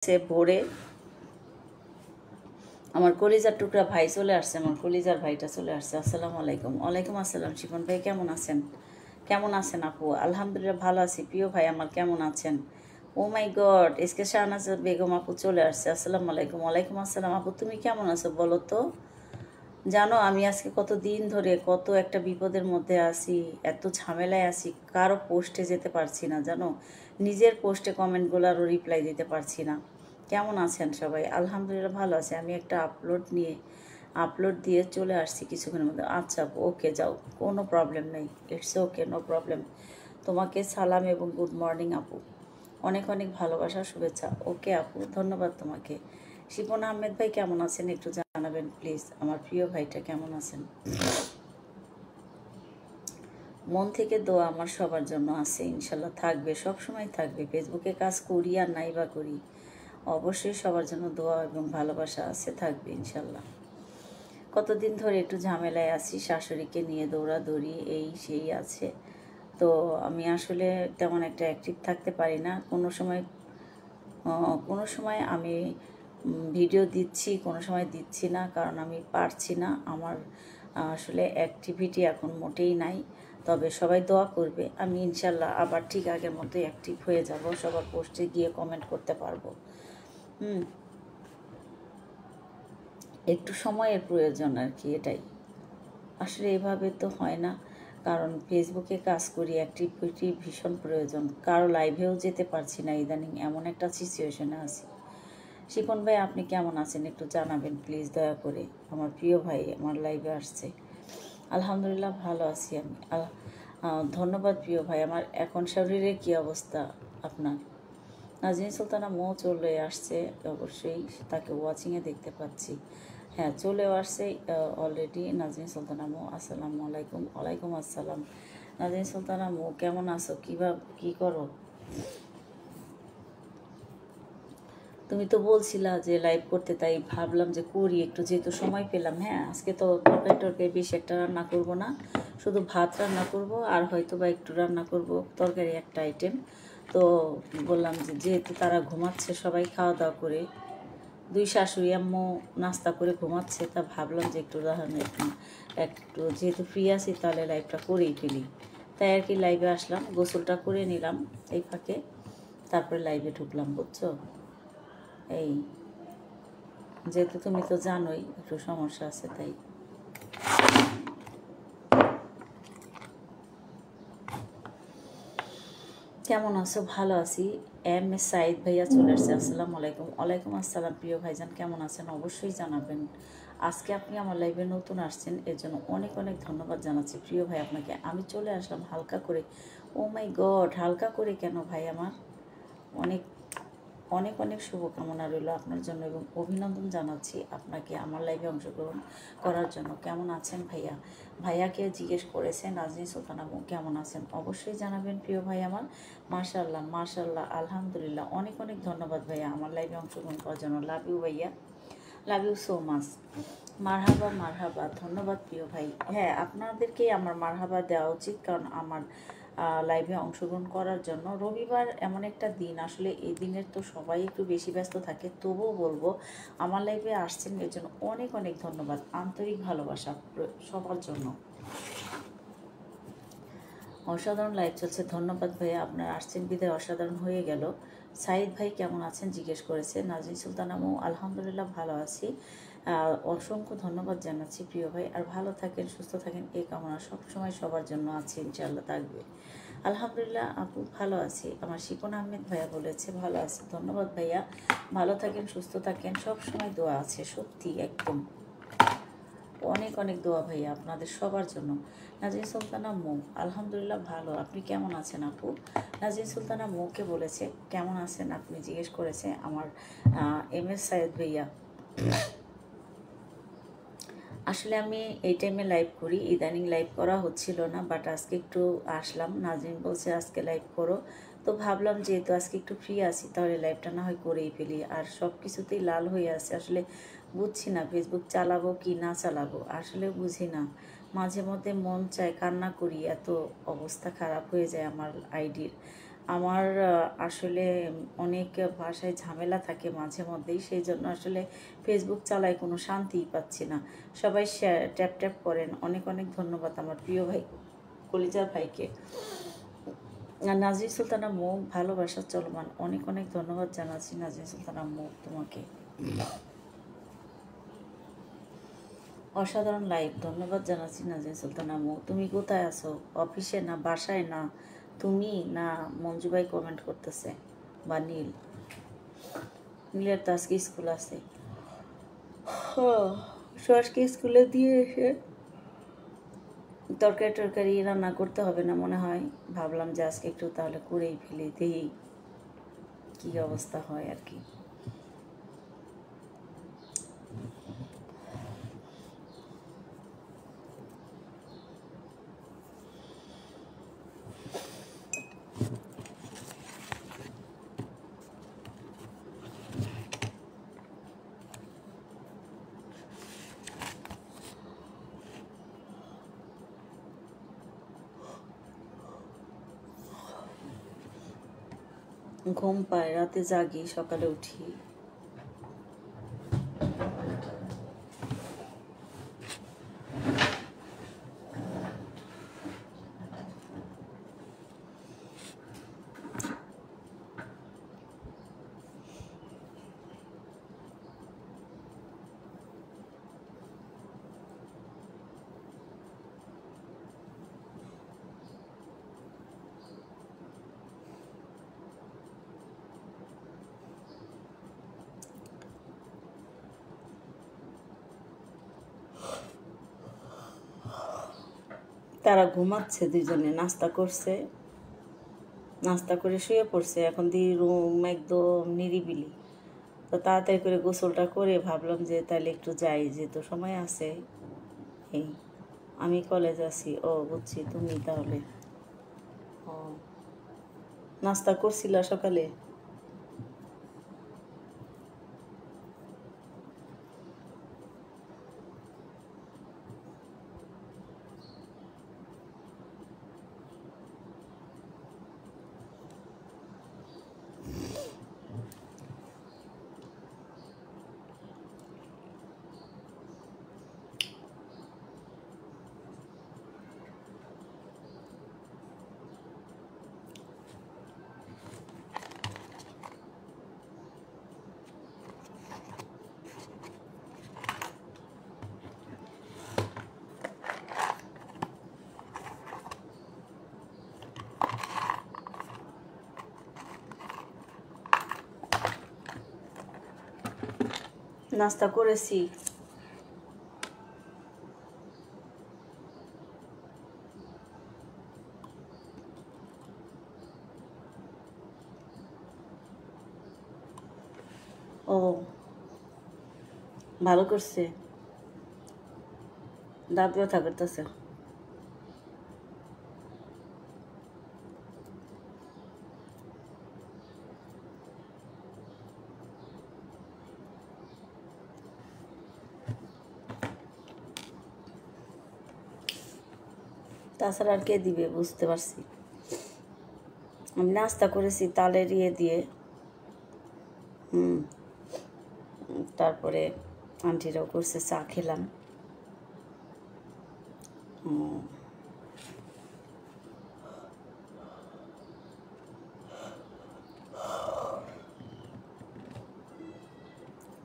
সে ভোরে আমার কলিজার টুকরা ভাই চলে আসছে, আমার কলিজার ভাইটা চলে আসছে। আসসালামু আলাইকুম। ওয়ালাইকুম আসসালাম। শিপন ভাই কেমন আছেন? কেমন আছেন আপু? আলহামদুলিল্লাহ ভালো আছি। প্রিয় ভাই আমার কেমন আছেন? ও মাই গড, এসকে শাহনাজ বেগম আপু চলে আসছে। আসসালামু আলাইকুম। ওয়ালাইকুম আসসালাম। আপু তুমি কেমন আছো বলো তো? জানো আমি আজকে কত দিন ধরে কত একটা বিপদের মধ্যে আছি, এত ঝামেলায় আছি, কারো পোস্টে যেতে পারছি না জানো, নিজের পোস্টে কমেন্টগুলোরও রিপ্লাই দিতে পারছি না। কেমন আছেন সবাই? আলহামদুলিল্লাহ ভালো আছে। আমি একটা আপলোড দিয়ে চলে আসছি কিছুক্ষণের মধ্যে। আচ্ছা ওকে, যাও, কোনো প্রবলেম নেই, ইটস ওকে, নো প্রবলেম। তোমাকে সালাম এবং গুড মর্নিং আপু, অনেক অনেক ভালোবাসা শুভেচ্ছা। ওকে আপু, ধন্যবাদ তোমাকে। শিপন আহমেদ ভাই কেমন আছেন একটু জানাবেন প্লিজ। আমার প্রিয় ভাইটা কেমন আছেন? মন থেকে দোয়া আমার সবার জন্য আছে, ইনশাল্লাহ থাকবে, সব সময় থাকবে। ফেসবুকে কাজ করি আর নাই বা করি, অবশ্যই সবার জন্য দোয়া এবং ভালোবাসা আছে, থাকবে ইনশাল্লাহ। কতদিন ধরে একটু ঝামেলায় আছি, শাশুড়িকে নিয়ে দৌড়াদৌড়ি এই সেই আছে। তো আমি আসলে তেমন একটা অ্যাক্টিভ থাকতে পারি না। কোনো সময় আমি ভিডিও দিচ্ছি, কোনো সময় দিচ্ছি না, কারণ আমি পারছি না। আমার আসলে অ্যাক্টিভিটি এখন মোটেই নাই। তবে সবাই দোয়া করবে, আমি ইনশাল্লাহ আবার ঠিক আগের মতোই অ্যাক্টিভ হয়ে যাব, সবার পোস্টে গিয়ে কমেন্ট করতে পারবো। একটু সময়ের প্রয়োজন আর কি, এটাই। আসলে এভাবে তো হয় না, কারণ ফেসবুকে কাজ করি, অ্যাক্টিভিটি ভীষণ প্রয়োজন। কারো লাইভেও যেতে পারছি না ইদানিং, এমন একটা সিচুয়েশনে আছি। শিপন ভাই আপনি কেমন আছেন একটু জানাবেন প্লিজ দয়া করে। আমার প্রিয় ভাই আমার লাইভে আসছে। আলহামদুলিল্লাহ ভালো আছি আমি। ধন্যবাদ প্রিয় ভাই। আমার এখন শরীরের কী অবস্থা আপনার? নাজনীন সুলতানা মো চলে আসছে, অবশ্যই তাকে ওয়াচিংয়ে দেখতে পাচ্ছি। হ্যাঁ, চলেও আসছে অলরেডি নাজনীন সুলতানা মো। আসসালামু আলাইকুম। ওয়ালাইকুম আসসালাম। নাজনীন সুলতানা মো কেমন আছো? কী করো? তুমি তো বলছিলা যে লাইভ করতে, তাই ভাবলাম যে করি একটু, যেহেতু সময় পেলাম। হ্যাঁ, আজকে তো তরকারি বেশি একটা রান্না করব না, শুধু ভাত রান্না করব আর হয়তো বা একটু রান্না করব তরকারি একটা আইটেম। তো বললাম যে যেহেতু তারা ঘুমাচ্ছে, সবাই খাওয়া দাওয়া করে, দুই শাশুড়ি আম্মু নাস্তা করে ঘুমাচ্ছে, তা ভাবলাম যে একটু যেহেতু ফ্রি আছি তাহলে লাইভটা করেই ফেলি। তাই আর কি লাইভে আসলাম, গোসলটা করে নিলাম এই ফাঁকে, তারপরে লাইভে ঢুকলাম, বুঝছো? এই যেহেতু তুমি তো জানোই একটু সমস্যা আছে, তাই। কেমন আছো? ভালো আছি। এস সাইদ ভাইয়া চলে আসছে। আসসালামু আলাইকুম। ওয়ালাইকুম আসসালাম। প্রিয় ভাইজান কেমন আছেন অবশ্যই জানাবেন। আজকে আপনি আমার লাইভে নতুন আসছেন, এর জন্য অনেক অনেক ধন্যবাদ জানাচ্ছি প্রিয় ভাই আপনাকে। আমি চলে আসলাম হালকা করে। ও মাই গড, হালকা করে কেন ভাই আমার? অনেক অনেক অনেক শুভকামনা রইল আপনার জন্য এবং অভিনন্দন জানাচ্ছি আপনাকে আমার লাইভে অংশগ্রহণ করার জন্য। কেমন আছেন ভাইয়া? ভাইয়াকে জিজ্ঞেস করেছেন নাজনীন সুলতানা কেমন আছেন, অবশ্যই জানাবেন প্রিয় ভাই আমার। মাশাআল্লাহ মাশাআল্লাহ, আলহামদুলিল্লাহ। অনেক অনেক ধন্যবাদ ভাইয়া আমার লাইভে অংশগ্রহণ করার জন্য। লাভ ইউ ভাইয়া, লাভ ইউ সো মাচ। মারহাবা মারহাবা, ধন্যবাদ প্রিয় ভাই। হ্যাঁ, আপনাদেরকেই আমার মারহাবা দেওয়া উচিত, কারণ আমার লাইভে অংশগ্রহণ করার জন্য। রবিবার এমন একটা দিন, আসলে এই দিনের তো সবাই একটু বেশি ব্যস্ত থাকে, তবুও বলবো আমার লাইভে আসছেন, এর জন্য অনেক অনেক ধন্যবাদ, আন্তরিক ভালোবাসা সবার জন্য। অসাধারণ লাইভ চলছে, ধন্যবাদ ভাইয়া, আপনার আসছেন বিদায় অসাধারণ হয়ে গেল। সাইদ ভাই কেমন আছেন জিজ্ঞেস করেছে। নাজনীন সুলতানা মৌ আলহামদুলিল্লাহ ভালো আছি, অসংখ্য ধন্যবাদ জানাচ্ছি প্রিয় ভাই। আর ভালো থাকেন, সুস্থ থাকেন, এই কামনা সবসময় সবার জন্য আছে, ইনশাআল্লাহ থাকবে। আলহামদুলিল্লাহ আপু ভালো আছি। আমার শিপন আহমেদ ভাইয়া বলেছে ভালো আছে, ধন্যবাদ ভাইয়া। ভালো থাকেন, সুস্থ থাকেন, সবসময় দোয়া আছে, সত্যি একদম অনেক অনেক দোয়া ভাইয়া আপনাদের সবার জন্য। নাজনীন সুলতানা মৌ আলহামদুলিল্লাহ ভালো, আপনি কেমন আছেন আপু? নাজনীন সুলতানা মৌকে বলেছে কেমন আছেন আপনি জিজ্ঞেস করেছে আমার এস সাইদ ভাইয়া। আসলে আমি এই টাইমে লাইভ করি, ইদানিং লাইভ করা হচ্ছিল না, বাট আজকে একটু আসলাম, নাজনীন বলছে আজকে লাইভ করো, তো ভাবলাম যেহেতু আজকে একটু ফ্রি আছি তাহলে লাইভটা না হয় করেই ফেলি। আর সব কিছুতেই লাল হয়ে আছে, আসলে বুঝছি না ফেসবুক চালাবো কি না চালাবো, আসলে বুঝি না। মাঝে মধ্যে মন চায় কান্না করি, এত অবস্থা খারাপ হয়ে যায় আমার আইডির। আমার আসলে অনেক বাসায় ঝামেলা থাকে মাঝে মধ্যেই, সেই জন্য আসলে ফেসবুক চালায় কোনো শান্তিই পাচ্ছি না। সবাই ট্যাপ ট্যাপ করেন, অনেক অনেক ধন্যবাদ আমার প্রিয় ভাই কলিজার ভাইকে। নাজরিন সুলতানা মুখ ভালোবাসা চলমান, অনেক অনেক ধন্যবাদ জানাচ্ছি নাজরিন সুলতানা মুখ তোমাকে। অসাধারণ লাইভ, ধন্যবাদ জানাচ্ছি নাজরিন সুলতানা মুখ। তুমি কোথায় আছো? অফিসে না বাসায় না তুমি না মঞ্জু ভাই কমেন্ট করতেছে বা নীলের তো আজকে স্কুল আছে। সুয়াসকে স্কুলে দিয়ে এসে তরকারি টরকারি রান্না করতে হবে না মনে হয়, ভাবলাম যে আজকে একটু তাহলে করেই ফেলি, দেখি কী অবস্থা হয় আর কি। ঘুম পায়, রাতে জাগি, সকালে উঠি। তারা ঘুমাচ্ছে দুজনে, নাস্তা করছে, নাস্তা করে শুয়ে পড়ছে। এখন দিয়ে রুম একদম নিরিবিলি, তো তাড়াতাড়ি করে গোসলটা করে ভাবলাম যে তাহলে একটু যাই, যেহেতু সময় আছে। এই আমি কলেজ আছি। ও বুঝছি, তুমি তাহলে ও নাস্তা করছিলা সকালে? নাস্তা করেছি। ও ভালো করছে, দাঁত ব্যথা করতেছে। তাছাড়া আর কে দিবে, বুঝতে পারছি। আমি নাস্তা করেছি তালের ইয়ে দিয়ে। তারপরে আন্টিরাও করছে, চা খেলাম।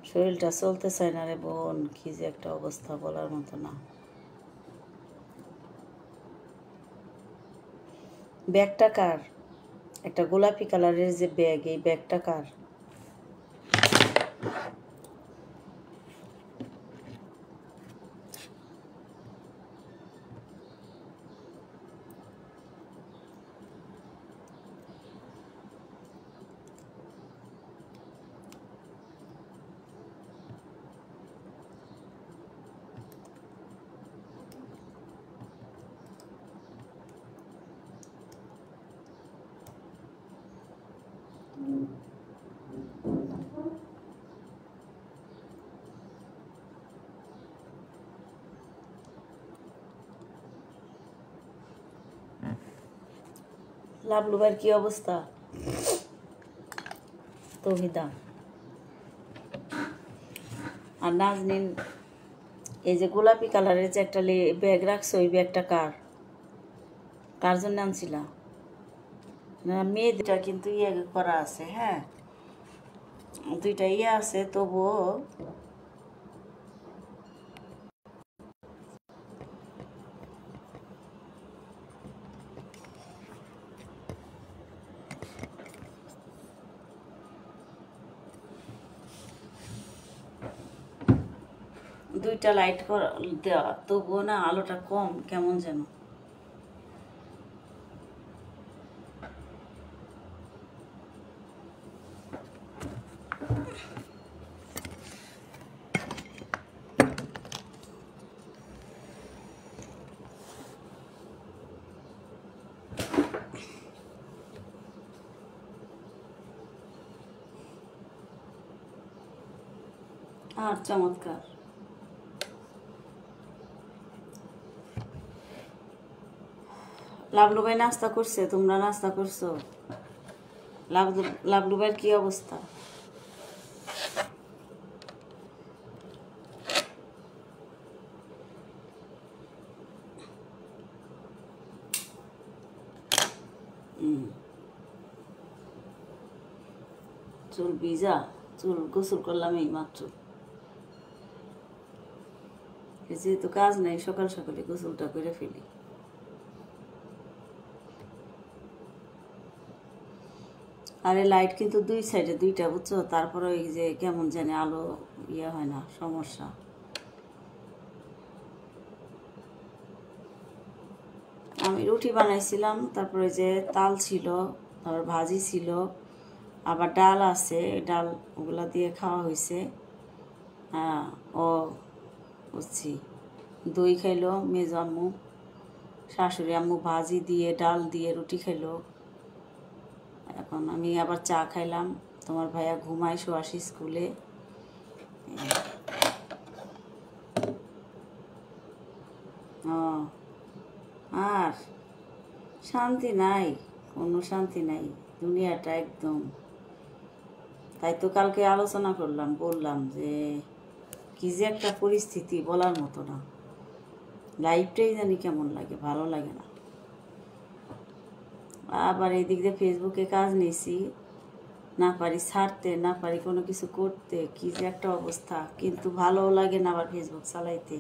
শরীরটা চলতে চায় না রে বোন, কি যে একটা অবস্থা বলার মতো না। ব্যাগটা কার? একটা গোলাপি কালারের যে ব্যাগ, এই ব্যাগটা কার? লাভলু ভাইয়ের কি অবস্থা? তৌহিদা। আর নাজনীন, এই যে গোলাপি কালারের যে একটা ব্যাগ রাখছো, ওই ব্যাগটা কার জন্য আনছিলা? না, মেয়ে দুটা কিন্তু ইয়ে করা আছে, হ্যাঁ, দুইটা ইয়ে আছে, তবুও দুইটা লাইট দেওয়া, তবুও না আলোটা কম কেমন যেন। আর চমৎকার। লাবলু ভাই নাস্তা করছে, তোমরা নাস্তা করছো? লাবলু ভাইয়ের কি অবস্থা? চুল ভিজা, চুল গোসল করলাম এই মাত্র। যেহেতু কাজ নাই, সকাল সকালে গোসলটা করে ফেলি। আরে লাইট কিন্তু দুই সাইডে দুইটা, বুঝছো? তারপরে ওই যে কেমন জানি আলো ইয়ে হয় না, সমস্যা। আমি রুটি বানাইছিলাম, তারপরে যে তাল ছিল, তারপর ভাজি ছিল, আবার ডাল আছে, ডাল ওগুলা দিয়ে খাওয়া হয়েছে। হ্যাঁ, ও বুঝছি। দই খাইলো মেজো আম্মু, শাশুড়ি আম্মু ভাজি দিয়ে ডাল দিয়ে রুটি খাইলো। এখন আমি আবার চা খাইলাম। তোমার ভাইয়া ঘুমায়, আসি স্কুলে। ও, আর শান্তি নাই, কোনো শান্তি নাই, দুনিয়াটা একদম। তাই তো কালকে আলোচনা করলাম, বললাম যে কি যে একটা পরিস্থিতি বলার মতো না। লাইফটাই জানি কেমন লাগে, ভালো লাগে না। আবার এই দিক দিয়ে ফেসবুকে কাজ নিয়েছি, না পারি ছাড়তে, না পারি কোনো কিছু করতে, কি যে একটা অবস্থা। কিন্তু ভালোও লাগে না আবার ফেসবুক চালাইতে,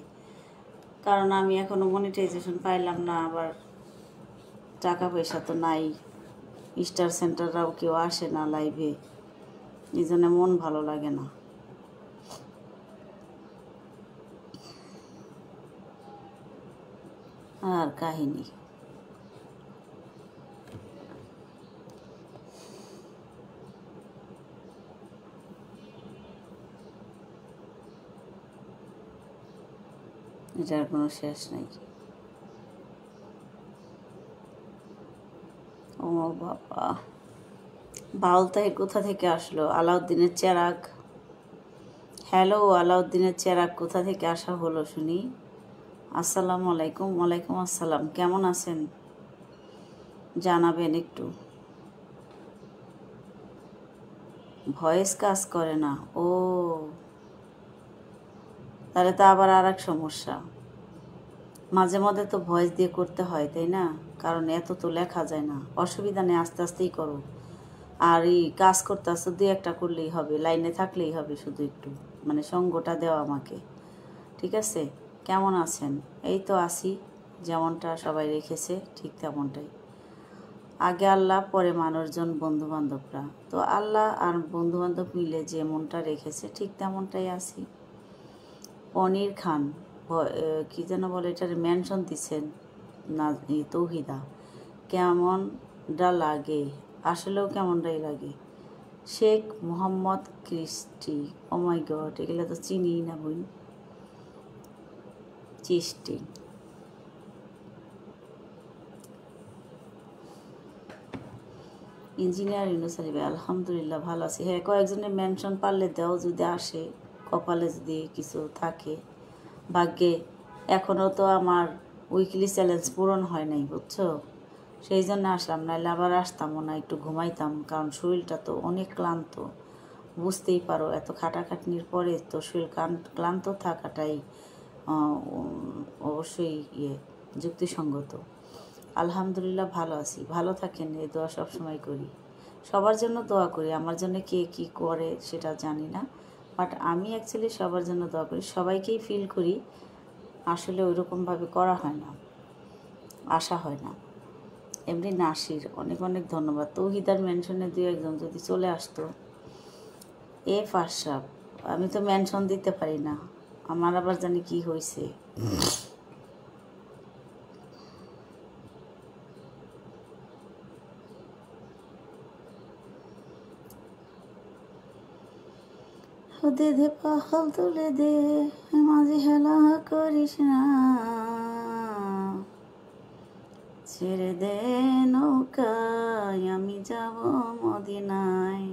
কারণ আমি এখনও মনিটাইজেশন পাইলাম না, আবার টাকা পয়সা তো নাই, স্টার সেন্টাররাও কেউ আসে না লাইভে, এই জন্য মন ভালো লাগে না। আর কাহিনী এটার কোনো শেষ নাই। ও বাবা, বাউলতাহির কোথা থেকে আসলো? আলাউদ্দিনের চেরাগ। হ্যালো, আলাউদ্দিনের চেরাগ কোথা থেকে আসা হলো শুনি? আসসালামু আলাইকুম। ওয়ালাইকুম আসসালাম, কেমন আছেন জানাবেন একটু। ভয়েস কাজ করে না? ও, তাহলে তো আবার আর এক সমস্যা। মাঝে মধ্যে তো ভয়েস দিয়ে করতে হয়, তাই না? কারণ এত তো লেখা যায় না। অসুবিধা নেই, আস্তে আস্তেই করো। আর এই কাজ করতে আসতে দুই একটা করলেই হবে, লাইনে থাকলেই হবে, শুধু একটু মানে সঙ্গটা দেওয়া আমাকে, ঠিক আছে? কেমন আছেন? এই তো আছি, যেমনটা সবাই রেখেছে ঠিক তেমনটাই। আগে আল্লাহ, পরে মানুষজন, বন্ধুবান্ধবরা। তো আল্লাহ আর বন্ধুবান্ধব মিলে যেমনটা রেখেছে ঠিক তেমনটাই আছি। পনির খান, কি যেন বলে, এটার মেনশন দিচ্ছেন না তৌহিদা। কেমনটা লাগে? আসলেও কেমনটাই লাগে। শেখ মোহাম্মদ ক্রিস্টি, ও মাই গড, এগুলো তো চিনি না বোন। চিস্টি, ইঞ্জিনিয়ার ইউনুসারি ভাই, আলহামদুলিল্লাহ ভালো আছি। হ্যাঁ, কয়েকজনের মেনশন পারলে দেও, যদি আসে, কপালে যদি কিছু থাকে ভাগ্যে। এখনও তো আমার উইকলি চ্যালেঞ্জ পূরণ হয় নাই, বুঝছো? সেই জন্য আসলাম, নাহলে আবার আসতামও না, একটু ঘুমাইতাম, কারণ শরীরটা তো অনেক ক্লান্ত। বুঝতেই পারো এত খাটাখাটনির পরে তো শরীর ক্লান্ত থাকাটাই অবশ্যই যুক্তিসঙ্গত। আলহামদুলিল্লাহ ভালো আছি। ভালো থাকেন, এই দোয়া সবসময় করি। সবার জন্য দোয়া করি। আমার জন্য কে কী করে সেটা জানি না, বাট আমি অ্যাকচুয়ালি সবার জন্য দোয়া করি। সবাইকেই ফিল করি, আসলে ওইরকমভাবে করা হয় না, আসা হয় না। এমনি নাসির অনেক অনেক ধন্যবাদ। তৌহিদার মেনশনে 2-1 জন যদি চলে আসতো। ফার্স্ট আমি তো মেনশন দিতে পারি না, আমার আবার জানি কি হয়েছে। দে দে পাহাল তুলে দে, মাঝে হেলা করিস না, ছেড়ে দে নৌকায় আমি যাব মদিনায়,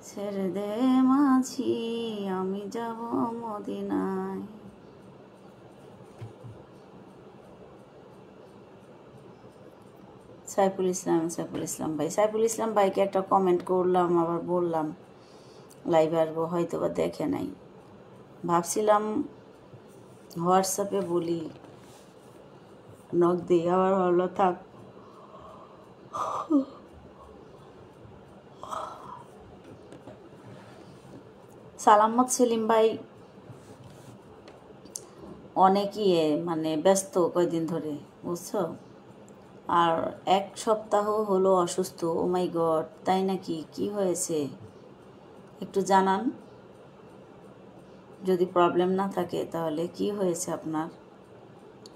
ছেড়ে দে মাঝি আমি যাব মদিনায়। সাইফুল ইসলাম ভাইকে একটা কমেন্ট করলাম, আবার বললাম লাইভে আসবো, হয়তো বা দেখে নাই। ভাবছিলাম হোয়াটসঅ্যাপে বলি, নক দিই, আবার ভালো থাক। সালামত সেলিম ভাই অনেকই মানে ব্যস্ত কয়দিন ধরে, বুঝছো। আর 1 সপ্তাহ হলো অসুস্থ। ও মাই গড, তাই নাকি? কি হয়েছে একটু জানান, যদি প্রবলেম না থাকে তাহলে। কি হয়েছে আপনার?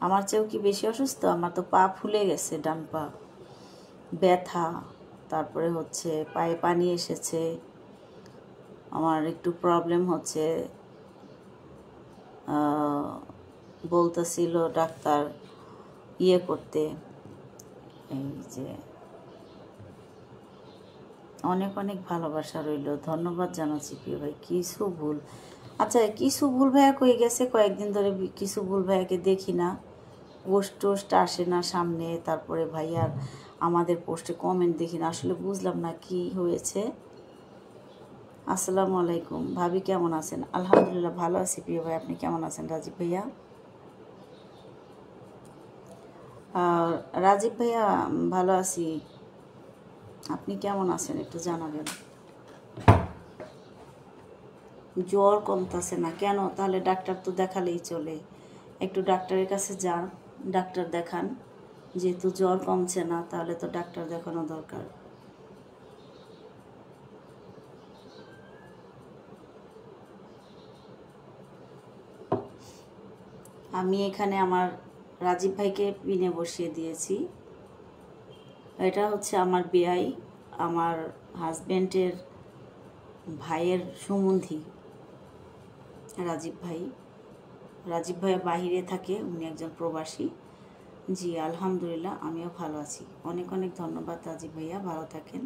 আমার চেয়েও কি বেশি অসুস্থ? আমার তো পা ফুলে গেছে, ডান পা ব্যথা, তারপরে হচ্ছে পায়ে পানি এসেছে, আমার একটু প্রবলেম হচ্ছে। বলতেছিল ডাক্তার করতে, এই যে অনেক অনেক ভালোবাসা রইল, ধন্যবাদ জানাচ্ছি প্রিয় ভাই। কিছু ভুল, আচ্ছা কিছু ভুল ভাইয়া কই গেছে? কয়েকদিন ধরে কিছু ভুল ভাইয়াকে দেখি না, পোস্ট টোস্ট আসে না সামনে, তারপরে ভাইয়ার আমাদের পোস্টে কমেন্ট দেখি না, আসলে বুঝলাম না কি হয়েছে। আসসালামু আলাইকুম ভাবি, কেমন আছেন? আলহামদুলিল্লাহ ভালো আছি প্রিয় ভাই, আপনি কেমন আছেন রাজীব ভাইয়া? রাজীব ভাইয়া ভালো আছি, আপনি কেমন আছেন একটু জানাবেন। জ্বর কমতেছে না কেন? তাহলে ডাক্তার তো দেখালেই চলে, একটু ডাক্তারের কাছে যান, ডাক্তার দেখান। যেহেতু জ্বর কমছে না, তাহলে তো ডাক্তার দেখানো দরকার। আমি এখানে আমার রাজীব ভাইকে পিনে বসিয়ে দিয়েছি। এটা হচ্ছে আমার বেয়াই, আমার হাজব্যান্ডের ভাইয়ের সম্বন্ধী রাজীব ভাই। রাজীব ভাই বাহিরে থাকে, উনি একজন প্রবাসী। জি আলহামদুলিল্লাহ, আমিও ভালো আছি। অনেক অনেক ধন্যবাদ রাজীব ভাইয়া, ভালো থাকেন।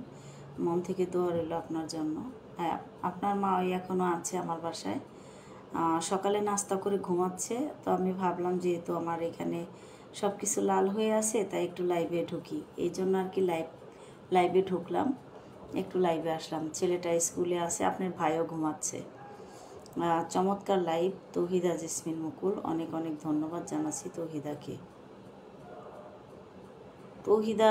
মন থেকে দোয়া রইল আপনার জন্য। হ্যাঁ, আপনার মা এখনও আছে আমার বাসায়, সকালে নাস্তা করে ঘুমাচ্ছে। তো আমি ভাবলাম যেহেতু আমার এখানে সব কিছু লাল হয়ে আছে, তাই একটু লাইভে ঢুকি, এই জন্য আর কি লাইভে ঢুকলাম, একটু লাইভে আসলাম। ছেলেটা স্কুলে আছে, আপনার ভাইও ঘুমাচ্ছে। চমৎকার লাইভ। তৌহিদা জেসমিন মুকুল, অনেক অনেক ধন্যবাদ জানাচ্ছি তৌহিদাকে। তৌহিদা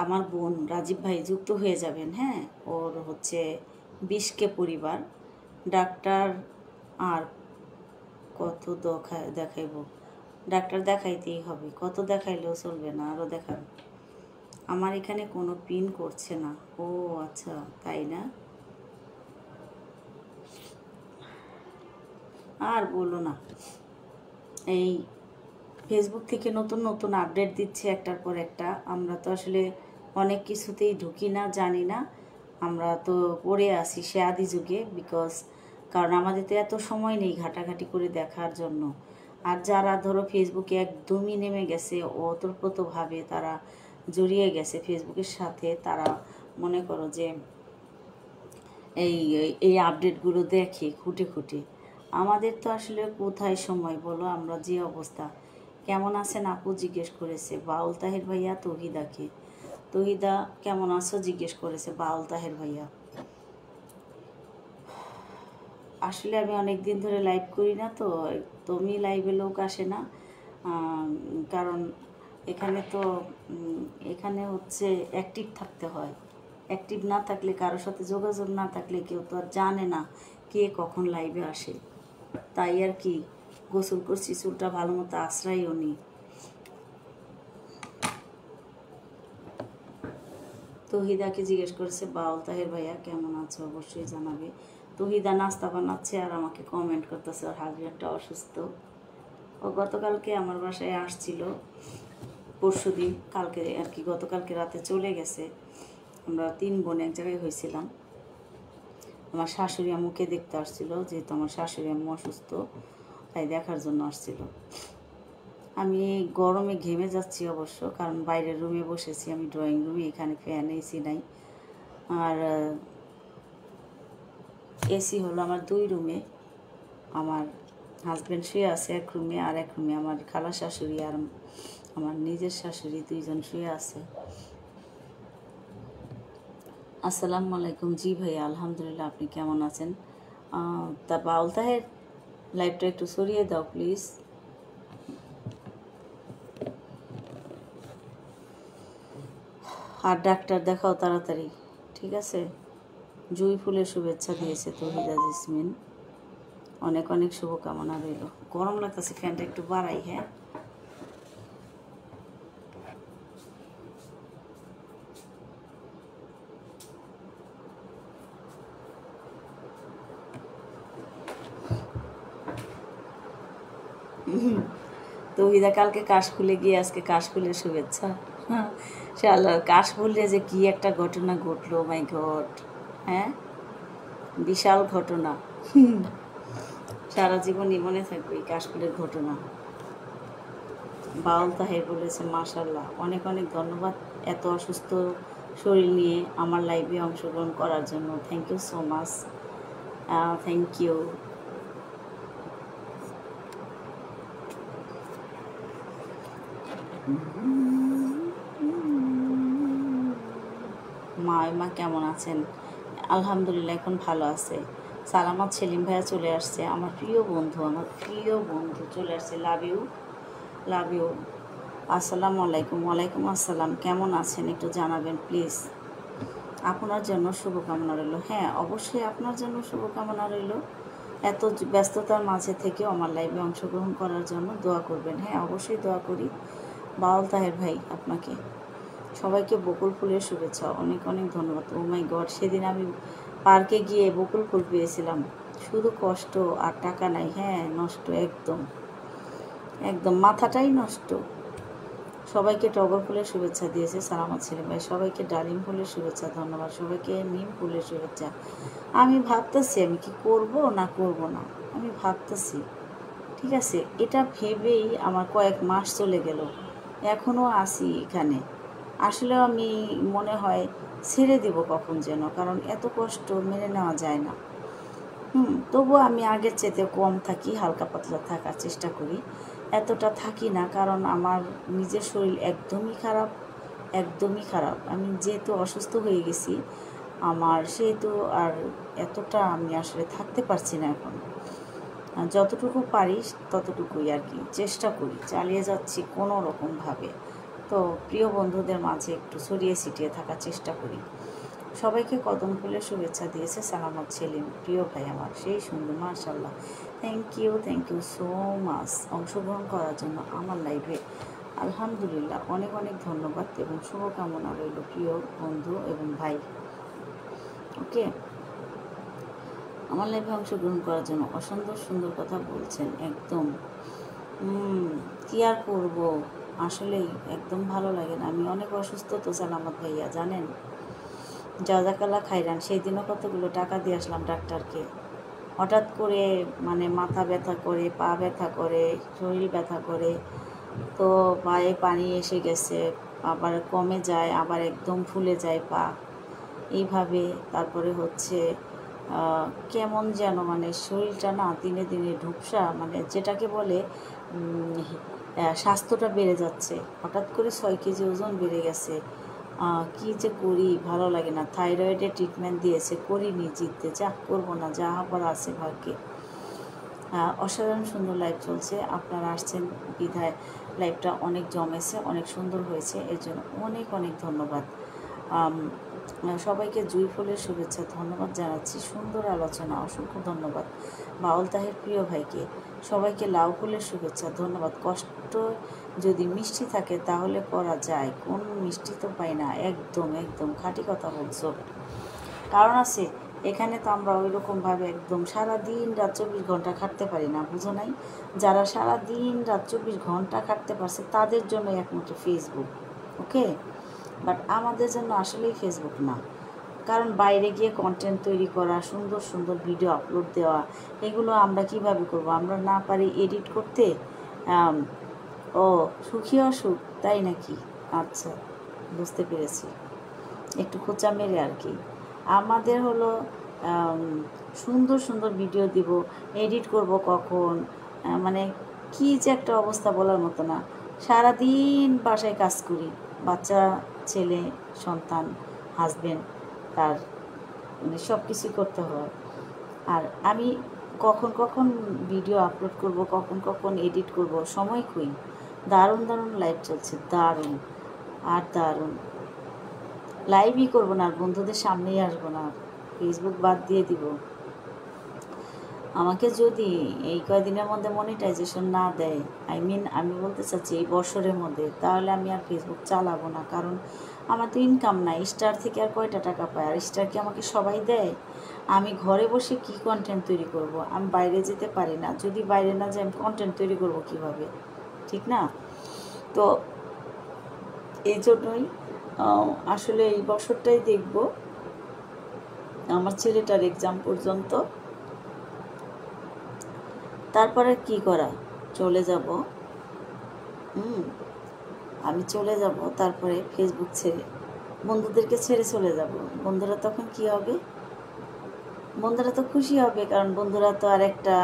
আমার বোন, রাজীব ভাই যুক্ত হয়ে যাবেন। হ্যাঁ, ওর হচ্ছে 20K পরিবার। ডাক্তার আর কত দেখাইব? ডাক্তার দেখাইতেই হবে, কত দেখাইলেও চলবে না, আরও দেখান। আমার এখানে কোনো পিন করছে না। ও আচ্ছা, তাই না? আর বলো না, এই ফেসবুক থেকে নতুন নতুন আপডেট দিচ্ছে একটার পর একটা। আমরা তো আসলে অনেক কিছুতেই ঢুকি না, জানি না, আমরা তো পড়ে আসি সে আদি যুগে, কারণ আমাদের তো এত সময় নেই ঘাটাঘাটি করে দেখার জন্য। আর যারা ধরো ফেসবুকে একদমই নেমে গেছে, ওতপ্রোতভাবে তারা জড়িয়ে গেছে ফেসবুকের সাথে, তারা মনে করো যে এই এই আপডেটগুলো দেখে খুঁটে খুঁটে। আমাদের তো আসলে কোথায় সময় বলো, আমরা যে অবস্থা। কেমন আছেন আপু জিজ্ঞেস করেছে বাউল তাহির ভাইয়া তৌহিদাকে। তহিদা কেমন আছো জিজ্ঞেস করেছে বাউল তাহের ভাইয়া। আসলে আমি অনেক দিন ধরে লাইভ করি না, তো একদমই লাইভে লোক আসে না। কারণ এখানে তো এখানে হচ্ছে অ্যাক্টিভ থাকতে হয়। অ্যাক্টিভ না থাকলে, কারোর সাথে যোগাযোগ না থাকলে কেউ তো আর জানে না কে কখন লাইভে আসে। তাই আর কি, গোসল করছি, চুলটা ভালো মতো আশ্রয়ও নি। তহিদাকে জিজ্ঞেস করেছে বাউল তাহের ভাইয়া কেমন আছো, অবশ্যই জানাবে। তহিদা নাস্তা বানাচ্ছে আর আমাকে কমেন্ট করতেছে ওর হাজব্যান্ডটা অসুস্থ। ও গতকালকে আমার বাসায় আসছিল, পরশুদিন, কালকে আর কি, গতকালকে রাতে চলে গেছে। আমরা 3 বোন এক জায়গায় হয়েছিলাম। আমার শাশুড়ি আম্মুকে দেখতে আসছিল, যেহেতু আমার শাশুড়ি আম্মু অসুস্থ, তাই দেখার জন্য আসছিল। আমি গরমে ঘেমে যাচ্ছি অবশ্য, কারণ বাইরের রুমে বসেছি আমি, ড্রয়িং রুমে, এখানে ফ্যান এসি নাই। আর এসি হলো আমার 2 রুমে। আমার হাজব্যান্ড শুয়ে আছে এক রুমে, আর এক রুমে আমার খালা শাশুড়ি আর আমার নিজের শাশুড়ি 2 জন শুয়ে আছে। আসসালামু আলাইকুম। জি ভাইয়া, আলহামদুলিল্লাহ, আপনি কেমন আছেন? তা বাউল তাহের, লাইভটা একটু সরিয়ে দাও প্লিজ। আর ডাক্তার দেখাও তাড়াতাড়ি, ঠিক আছে? জুঁই ফুলের শুভেচ্ছা দিয়েছে তহিদা জেসমিন, অনেক অনেক শুভকামনা রইল। গরম লাগতেছে, ফ্যানটা একটু বাড়াই। হ্যাঁ, তহিদা কালকে কাশফুলে গিয়ে আজকে কাশফুলের শুভেচ্ছা। সে আল্লাহ, কাশফুলে যে কি একটা ঘটনা ঘটলো, মাই গড। হ্যাঁ, বিশাল ঘটনা। সারা জীবনই মনে থাকবে এই কাশফুলের ঘটনা। বাউল তাহের বলেছে মাশাল্লাহ, অনেক অনেক ধন্যবাদ এত অসুস্থ শরীর নিয়ে আমার লাইভে অংশগ্রহণ করার জন্য। Thank you so much, thank you. মা কেমন আছেন? আলহামদুলিল্লাহ, এখন ভালো আছে। সালামত সেলিম ভাইয়া চলে আসছে, আমার প্রিয় বন্ধু চলে আসছে। Love you, love you. আসসালামু আলাইকুম। ওয়ালাইকুম আসসালাম। কেমন আছেন একটু জানাবেন প্লিজ। আপনার জন্য শুভকামনা রইল। হ্যাঁ, অবশ্যই আপনার জন্য শুভকামনা রইল। এত ব্যস্ততার মাঝে থেকেও আমার লাইভে অংশগ্রহণ করার জন্য দোয়া করবেন। হ্যাঁ, অবশ্যই দোয়া করি। বাউল তাহের ভাই, আপনাকে সবাইকে বকুল ফুলের শুভেচ্ছা, অনেক অনেক ধন্যবাদ। ও মাই গড, সেদিন আমি পার্কে গিয়ে বকুল ফুল পেয়েছিলাম, শুধু কষ্ট আর টাকা নাই। হ্যাঁ, নষ্ট, একদম একদম মাথাটাই নষ্ট। সবাইকে টগর ফুলের শুভেচ্ছা দিয়েছে সালামত সেলিম ভাই, সবাইকে ডালিম ফুলের শুভেচ্ছা, ধন্যবাদ। সবাইকে নিম ফুলের শুভেচ্ছা। আমি ভাবতেছি আমি কি করব না করব না, আমি ভাবতেছি। ঠিক আছে, এটা ভেবেই আমার কয়েক মাস চলে গেল, এখনও আসি এখানে। আসলে আমি মনে হয় ছেড়ে দিব কখন যেন, কারণ এত কষ্ট মেনে নেওয়া যায় না। তবুও আমি আগের চেয়ে কম থাকি, হালকা পাতলা থাকার চেষ্টা করি। এতটা থাকি না, কারণ আমার নিজের শরীর একদমই খারাপ, একদমই খারাপ। আমি যেহেতু অসুস্থ হয়ে গেছি, আমার সেহেতু আর এতটা আমি আসলে থাকতে পারছি না এখন। যতটুকু পারি ততটুকুই আর কি চেষ্টা করি, চালিয়ে যাচ্ছি কোনো রকমভাবে। তো প্রিয় বন্ধুদের মাঝে একটু ছড়িয়ে ছিটিয়ে থাকার চেষ্টা করি। সবাইকে কদম ফুলের শুভেচ্ছা দিয়েছে সালামত সেলিম, প্রিয় ভাই আমার, সেই সুন্দর, মার্শাল্লাহ। থ্যাংক ইউ সো মাচ অংশগ্রহণ করার জন্য আমার লাইভে। আলহামদুলিল্লাহ, অনেক অনেক ধন্যবাদ এবং শুভকামনা রইল প্রিয় বন্ধু এবং ভাই। ওকে, আমার লাইভে অংশগ্রহণ করার জন্য অসুন্দর সুন্দর কথা বলছেন, একদম কি আর করব, আসলেই একদম ভালো লাগে না। আমি অনেক অসুস্থ তো সালামত ভাইয়া, জানেন। জাজাকাল্লা খাইরান, সেই দিনও কতগুলো টাকা দিয়ে আসলাম ডাক্তারকে। হঠাৎ করে মানে মাথা ব্যথা করে, পা ব্যথা করে, শরীর ব্যথা করে, তো পায়ে পানি এসে গেছে, আবার কমে যায়, আবার একদম ফুলে যায় পা, এইভাবে। তারপরে হচ্ছে কেমন যেন মানে শরীরটা না দিনে দিনে ঢুকসা, মানে যেটাকে বলে স্বাস্থ্যটা বেড়ে যাচ্ছে। হঠাৎ করে 6 কেজি ওজন বেড়ে গেছে, কি যে করি ভালো লাগে না। থাইরয়েডের ট্রিটমেন্ট দিয়েছে, করিনি, জিততে যা করবো না, যা আবার আছে ভাগ্যে। অসাধারণ সুন্দর লাইভ চলছে, আপনারা আসছেন বিধায় লাইভটা অনেক জমেছে, অনেক সুন্দর হয়েছে, এর জন্য অনেক অনেক ধন্যবাদ। সবাইকে জুই ফুলের শুভেচ্ছা, ধন্যবাদ জানাচ্ছি। সুন্দর আলোচনা, অসংখ্য ধন্যবাদ। বাউল তাহের প্রিয় ভাইকে, সবাইকে লাউ ফুলের শুভেচ্ছা, ধন্যবাদ। কষ্ট যদি মিষ্টি থাকে তাহলে করা যায়, কোন মিষ্টি তো পাই না। একদম একদম খাঁটি কথা বলছো, কারণ আছে এখানে তো আমরা ওই রকমভাবে একদম সারাদিন রাত 24 ঘন্টা খাটতে পারি না, বুঝো নাই? যারা সারাদিন রাত 24 ঘন্টা খাটতে পারছে তাদের জন্য একমাত্র ফেসবুক, ওকে? বাট আমাদের জন্য আসলেই ফেসবুক না, কারণ বাইরে গিয়ে কন্টেন্ট তৈরি করা, সুন্দর সুন্দর ভিডিও আপলোড দেওয়া, এগুলো আমরা কিভাবে করব? আমরা না পারি এডিট করতে। ও সুখী অসুখ, তাই নাকি? আচ্ছা, বুঝতে পেরেছি, একটু খোঁচা মেরে আর কি। আমাদের হলো সুন্দর সুন্দর ভিডিও দিব, এডিট করব কখন, মানে কি যে একটা অবস্থা বলার মতো না। সারাদিন বাসায় কাজ করি, বাচ্চা, ছেলে, সন্তান, হাজবেন্ড, তার মানে সব কিছুই করতে হয়। আর আমি কখন কখন ভিডিও আপলোড করব, কখন কখন এডিট করব, সময় কই। দারুণ দারুণ লাইভ চলছে, দারুণ আর দারুণ। লাইভই করবো না, আর বন্ধুদের সামনেই আসবো না, ফেসবুক বাদ দিয়ে দিব। আমাকে যদি এই কয়দিনের মধ্যে মনিটাইজেশন না দেয়, আমি বলতে চাচ্ছি এই বছরের মধ্যে, তাহলে আমি আর ফেসবুক চালাবো না। কারণ আমার তো ইনকাম নাই, স্টার থেকে আর কয়টা টাকা পায়? আর স্টার কি আমাকে সবাই দেয়? আমি ঘরে বসে কি কন্টেন্ট তৈরি করব? আমি বাইরে যেতে পারি না, যদি বাইরে না যাই আমি কন্টেন্ট তৈরি করব কিভাবে? ঠিক না? তো এই জন্যই আসলে এই বছরটাই দেখব আমার ছেলেটার এক্সাম পর্যন্ত, তারপরে কি করা, চলে যাব। আমি চলে যাব, তারপরে ফেসবুক ছেড়ে বন্ধুদেরকে ছেড়ে চলে যাব। বন্ধুরা তখন কি হবে? বন্ধুরা তো খুশি হবে, কারণ বন্ধুরা তো আর একটা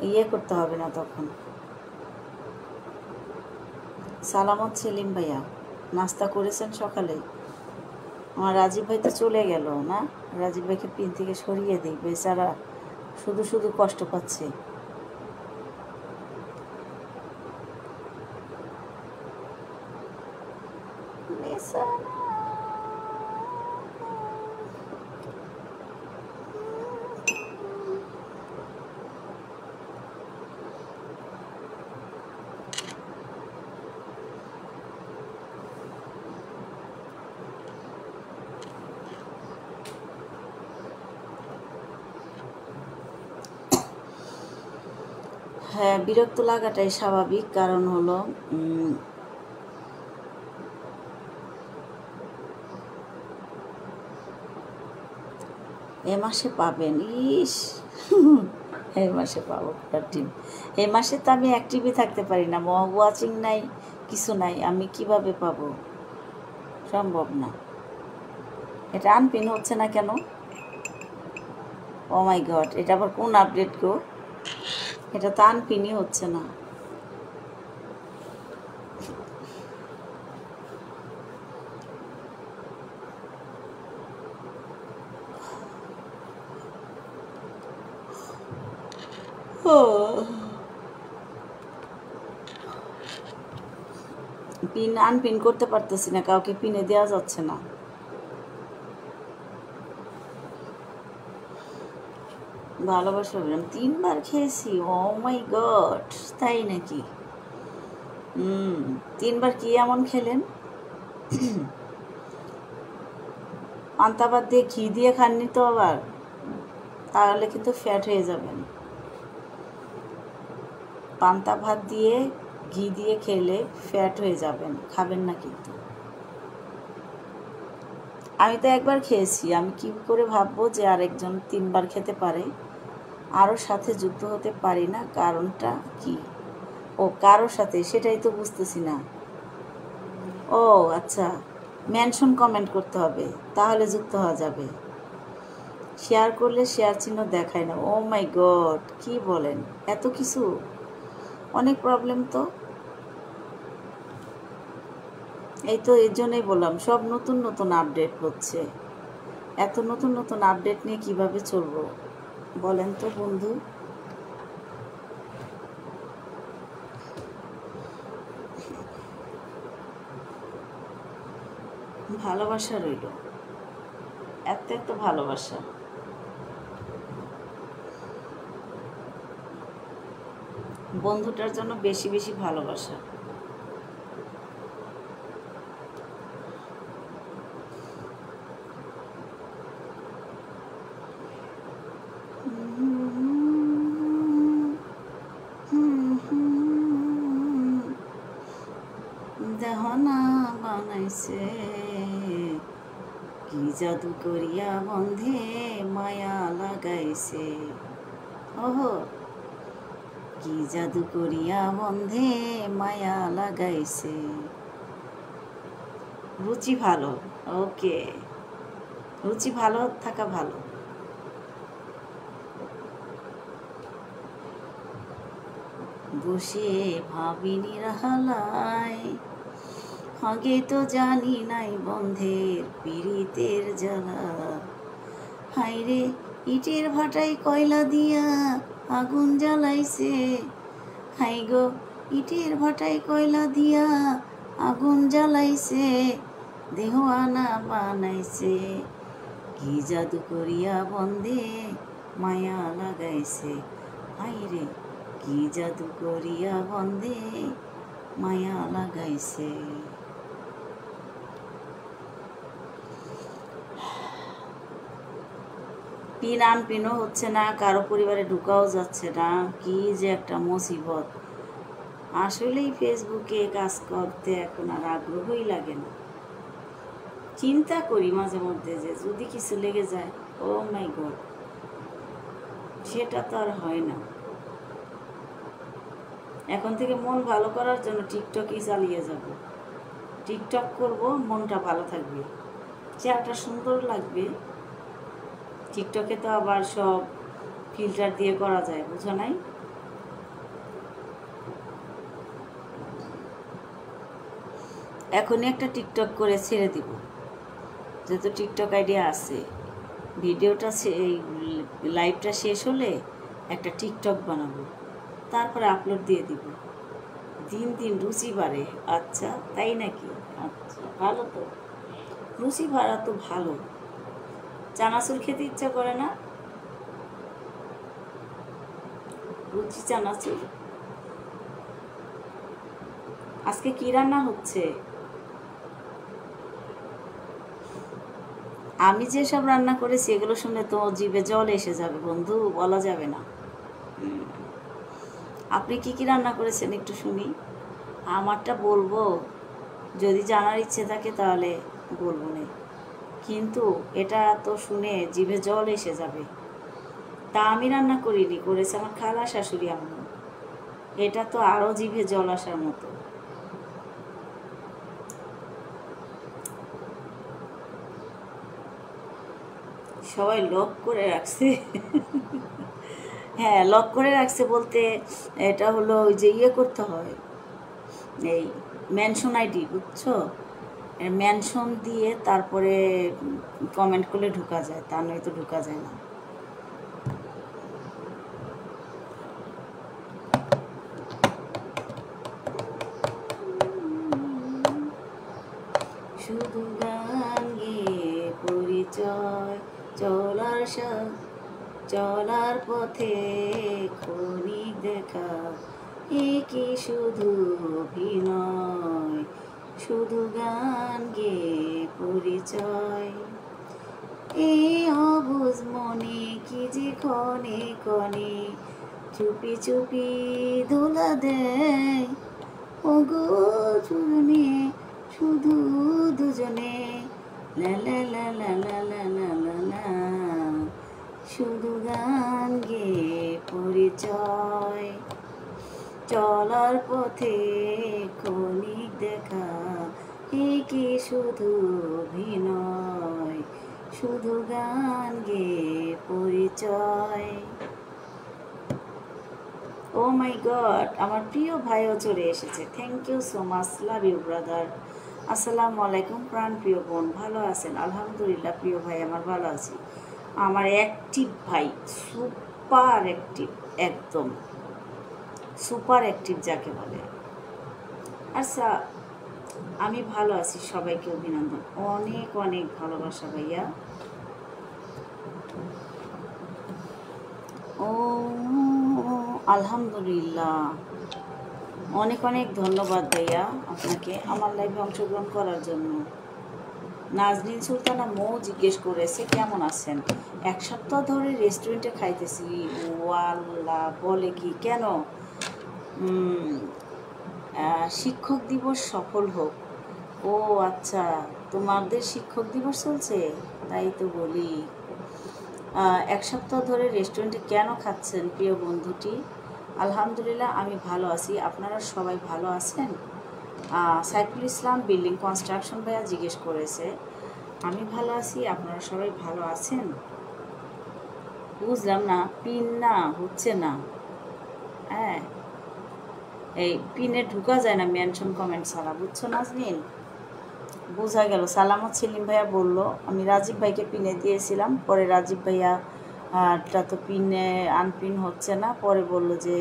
ইয়ে করতে হবে না তখন। সালামত সেলিম ভাইয়া, নাস্তা করেছেন সকালে? আমার রাজীব ভাই তো চলে গেল না, রাজীব ভাইকে পিন থেকে সরিয়ে দিই, বেচারা শুধু শুধু কষ্ট পাচ্ছে। হ্যাঁ, বিরক্ত লাগাটাই স্বাভাবিক, কারণ হলো এ মাসে পাবেন, ইস এই মাসে পাবো টিম। এই মাসে তো আমি অ্যাক্টিভই থাকতে পারি না, ওয়াচিং নাই, কিছু নাই, আমি কিভাবে পাবো? সম্ভব না। এটা আনপিন হচ্ছে না কেন? ও মাই গড, এটা আবার কোন আপডেট গো? এটা তো আনপিনই হচ্ছে না। পিন আনপিন করতে পারতেছি না, কাউকে পিনে দেওয়া যাচ্ছে না। ভালোবাসা 3বার খেয়েছি, ও মাই গড, তাই নাকি? 3বার কি এমন খেলেন? পান্তা ভাত দিয়ে ঘি দিয়ে খাননি তো আবার? তাহলে কিন্তু ফ্যাট হয়ে যাবেন। পান্তা ভাত দিয়ে ঘি দিয়ে খেলে ফ্যাট হয়ে যাবেন, খাবেন না কিন্তু। আমি তো একবার খেয়েছি, আমি কি করে ভাববো যে আরেকজন 3বার খেতে পারে? আরও সাথে যুক্ত হতে পারি না, কারণটা কি? ও কারোর সাথে, সেটাই তো বুঝতেছি না। ও আচ্ছা, মেনশন কমেন্ট করতে হবে, তাহলে যুক্ত হওয়া যাবে। শেয়ার করলে শেয়ার চিহ্ন দেখায় না। ও মাই গড, কি বলেন? এত কিছু, অনেক প্রবলেম তো। এই তো এর জন্যই বললাম, সব নতুন নতুন আপডেট হচ্ছে। এত নতুন নতুন আপডেট নিয়ে কিভাবে চলবো বলেন তো বন্ধু? ভালোবাসা রইল, এত এত ভালোবাসা। বন্ধুটার জন্য বেশি বেশি ভালোবাসা। দেহনা বানাইছে কি জাদু করিয়া বন্ধে মায়া লাগাইছে। ওহো, কি জাদু করিয়া বন্ধে মায়া লাগাইছে। রুচি ভালো, ওকে, রুচি ভালো থাকা ভালো। বসে ভাবিনি রাহালায়, আগে তো জানি নাই বন্ধের পীড়িতের জ্বালা। হাইরে ইটের ভাটায় কয়লা দিয়া আগুন জ্বালাইছে। হাই গো, ইটের ভাটায় কয়লা দিয়া আগুন জ্বালাইছে, দেহ আনা বানাইছে কি জাদু করিয়া বন্ধে মায়া লাগাইছে। হাইরে কি জাদু করিয়া বন্ধে মায়া লাগাইছে। পিন আনপিনও হচ্ছে না, কারো পরিবারে ঢুকাও যাচ্ছে না, কি যে একটা মুসিবত। আসলেই ফেসবুকে কাজ করতে এখন আর আগ্রহই লাগে না। চিন্তা করি মাঝে মধ্যে যে যদি কিছু লেগে যায়, ও মাই গড, সেটা তো আর হয় না। এখন থেকে মন ভালো করার জন্য টিকটকই চালিয়ে যাব। টিকটক করব, মনটা ভালো থাকবে, চেহারাটা সুন্দর লাগবে। টিকটকে তো আবার সব ফিল্টার দিয়ে করা যায়, বুঝো নাই? এখনই একটা টিকটক করে ছেড়ে দিব, যেহেতু টিকটক আইডিয়া আছে। ভিডিওটা এই লাইভটা শেষ হলে একটা টিকটক বানাবো, তারপরে আপলোড দিয়ে দিব। দিন দিন রুচি বাড়ে। আচ্ছা, তাই নাকি? আচ্ছা, ভালো তো, রুচি বাড়া তো ভালো। চানাচুর খেতে ইচ্ছা করে না? রুচি চানাচুর। আজকে কি রান্না হচ্ছে? আমি যেসব রান্না করেছি এগুলো শুনে তো জিভে জল এসে যাবে বন্ধু, বলা যাবে না। আপনি কি কি রান্না করেছেন একটু শুনি। আমারটা বলবো, যদি জানার ইচ্ছে থাকে তাহলে বলবো না, কিন্তু এটা তো শুনে জিভে জল এসে যাবে। তা আমি রান্না করিনি, করেছে আমার খালা শাশুড়ি আম্মু। এটা তো আরও জিভে জল আসার মতো। সবাই লক করে রাখছে। হ্যাঁ, লক করে রাখছে বলতে এটা হলো ওই যে ইয়ে করতে হয়, এই মেনশন আইডি, বুঝছো? মেনশন দিয়ে তারপরে কমেন্ট করলে ঢোকা যায়, তা নয়তো ঢোকা যায় না। শুধু গান গেয়ে পরিচয়, চলার পথে ক্ষণিক দেখা, এ কি শুধু অভিনয়, শুধু গান গেয়ে পরিচয়। এই অবুঝ মনে কি যে ক্ষণে ক্ষণে চুপি চুপি দোলা দেয়। ওগো দুজনে, শুধু দুজনে, লা লা লা লা লা লা লা লা লা, শুধু গান গেয়ে পরিচয়, চলার পথে ক্ষণিক দেখা, এ কি শুধু অভিনয়, শুধু গান গেয়ে পরিচয়। ও মাই গড, আমার প্রিয় ভাইও চলে এসেছে। Thank you so much, love you brother. আসসালামু আলাইকুম প্রাণ প্রিয় বোন, ভালো আছেন? আলহামদুলিল্লাহ প্রিয় ভাই, আমার ভালো আছি। আমার অ্যাক্টিভ ভাই, সুপার অ্যাক্টিভ, একদম সুপার অ্যাক্টিভ যাকে বলে। আচ্ছা, আমি ভালো আছি, সবাইকে অভিনন্দন, অনেক অনেক ভালোবাসা ভাইয়া। ও আলহামদুলিল্লাহ, অনেক অনেক ধন্যবাদ ভাইয়া আপনাকে আমার লাইভে অংশগ্রহণ করার জন্য। নাজনীন সুলতানা মৌ জিজ্ঞেস করেছে কেমন আছেন। 1 সপ্তাহ ধরে রেস্টুরেন্টে খাইতেছি। ওয়াল্লা, বলে কি কেন? শিক্ষক দিবস সফল হোক। ও আচ্ছা, তোমাদের শিক্ষক দিবস চলছে, তাই তো বলি। 1 সপ্তাহ ধরে রেস্টুরেন্টে কেন খাচ্ছেন প্রিয় বন্ধুটি? আলহামদুলিল্লাহ আমি ভালো আছি, আপনারা সবাই ভালো আছেন? সাইফুল ইসলাম বিল্ডিং কনস্ট্রাকশন ভাইয়া জিজ্ঞেস করেছে আমি ভালো আছি, আপনারা সবাই ভালো আছেন? বুঝলাম না, পিন না হচ্ছে না। হ্যাঁ, এই পিনে ঢুকা যায় না মেনশন কমেন্ট ছাড়া, বুঝছো নাজনীন? বোঝা গেল। সালামত সেলিম ভাইয়া বলল, আমি রাজীব ভাইকে পিনে দিয়েছিলাম, পরে রাজীব ভাইয়া টা তো পিনে আনপিন হচ্ছে না, পরে বলল যে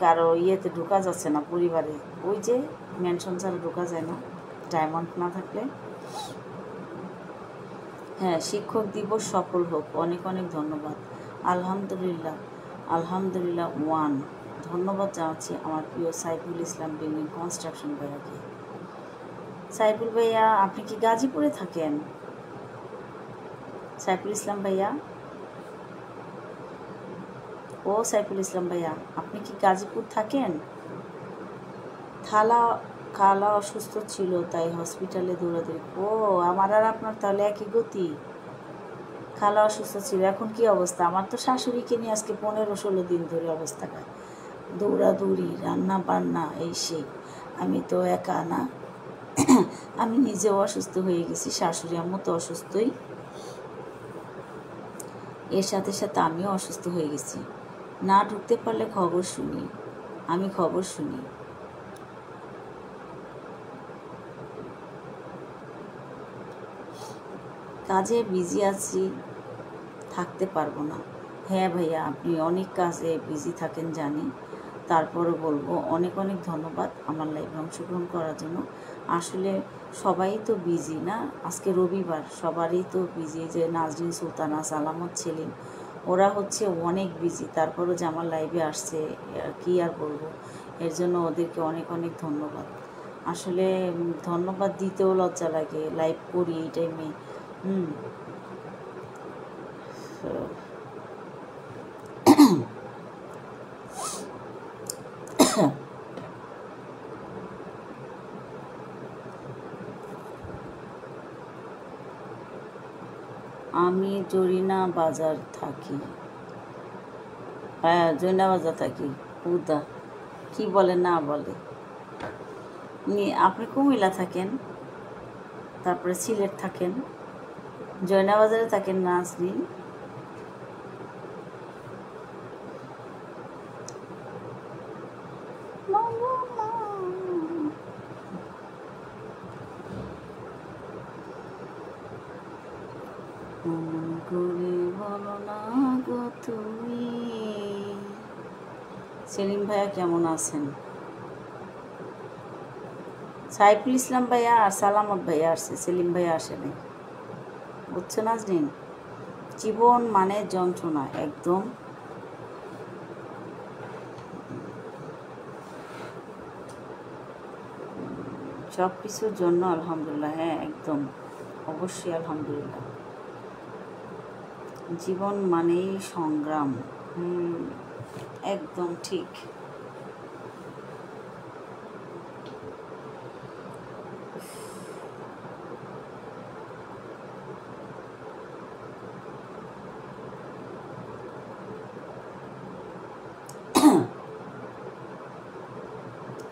কারো ইয়েতে ঢোকা যাচ্ছে না পরিবারে, ওই যে মেনশন ছাড়া ঢোকা যায় না ডায়মন্ড না থাকলে। হ্যাঁ, শিক্ষক দিবস সফল হোক, অনেক অনেক ধন্যবাদ। আলহামদুলিল্লাহ, আলহামদুলিল্লাহ ওয়ান। ধন্যবাদ জানাচ্ছি আমার প্রিয় সাইফুল ইসলাম বিল্ডিং কনস্ট্রাকশন ভাইয়াকে। সাইফুল ভাইয়া, আপনি কি গাজীপুরে থাকেন? সাইফুল ইসলাম ভাইয়া, ও সাইফুল ইসলাম ভাইয়া, আপনি কি গাজীপুর থাকেন? খালা অসুস্থ ছিল, তাই হসপিটালে দৌড়াদৌড়ি। ও, আমার আর আপনার তাহলে একই গতি। খালা অসুস্থ ছিল, এখন কি অবস্থা? আমার তো শাশুড়িকে নিয়ে আজকে 15-16 দিন ধরে অবস্থাটা দৌড়াদৌড়ি, রান্না বান্না, এই সেই। আমি তো একা না, আমি নিজেও অসুস্থ হয়ে গেছি, শাশুড়ি আম্মু তো অসুস্থই, এর সাথে সাথে আমিও অসুস্থ হয়ে গেছি। না ঢুকতে পারলে খবর শুনি, আমি খবর শুনি। কাজে বিজি আছি, থাকতে পারবো না। হ্যাঁ ভাইয়া, আপনি অনেক কাজে বিজি থাকেন জানি, তারপরও বলবো অনেক অনেক ধন্যবাদ আমার লাইভে অংশগ্রহণ করার জন্য। আসলে সবাই তো বিজি না, আজকে রবিবার, সবারই তো বিজি। যে নাজরিন সুলতানা, সালামত সেলিম, ওরা হচ্ছে অনেক বিজি, তারপরও যে আমার লাইভে আসছে, কি আর বলবো। এর জন্য ওদেরকে অনেক অনেক ধন্যবাদ। আসলে ধন্যবাদ দিতেও লজ্জা লাগে, লাইভ করি এই টাইমে। আমি জরিনা বাজার থাকি। হ্যাঁ, জরিনা বাজার থাকি। উদা কি বলে না বলে। আপনি কুমিল্লা থাকেন, তারপরে সিলেট থাকেন, জয়না বাজারে থাকেন নাজরিন। করে বলো না গো তুমি। সেলিম ভাইয়া কেমন আছেন? সাইফুল ইসলাম ভাইয়া আর সালামত ভাইয়া আসছে, সেলিম ভাইয়া আসেনি, বুঝছো নাজরিন? জীবন মানে যন্ত্রণা, একদম। সব কিছুর জন্য আলহামদুলিল্লাহ, হ্যাঁ একদম, অবশ্যই আলহামদুলিল্লাহ। জীবন মানেই সংগ্রাম, একদম ঠিক।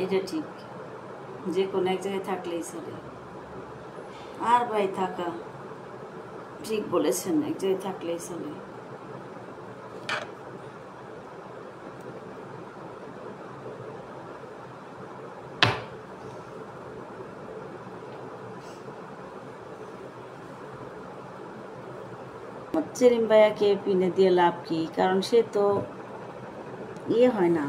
এটা ঠিক, যে কোনো এক জায়গায় থাকলেই চলে। আর ভাই থাকা ঠিক বলেছেন, এক জায়গায় থাকলেই চলে। সেলিম ভাইয়াকে পিনে দিয়ে লাভ কি, কারণ সে তো ইয়ে হয় না।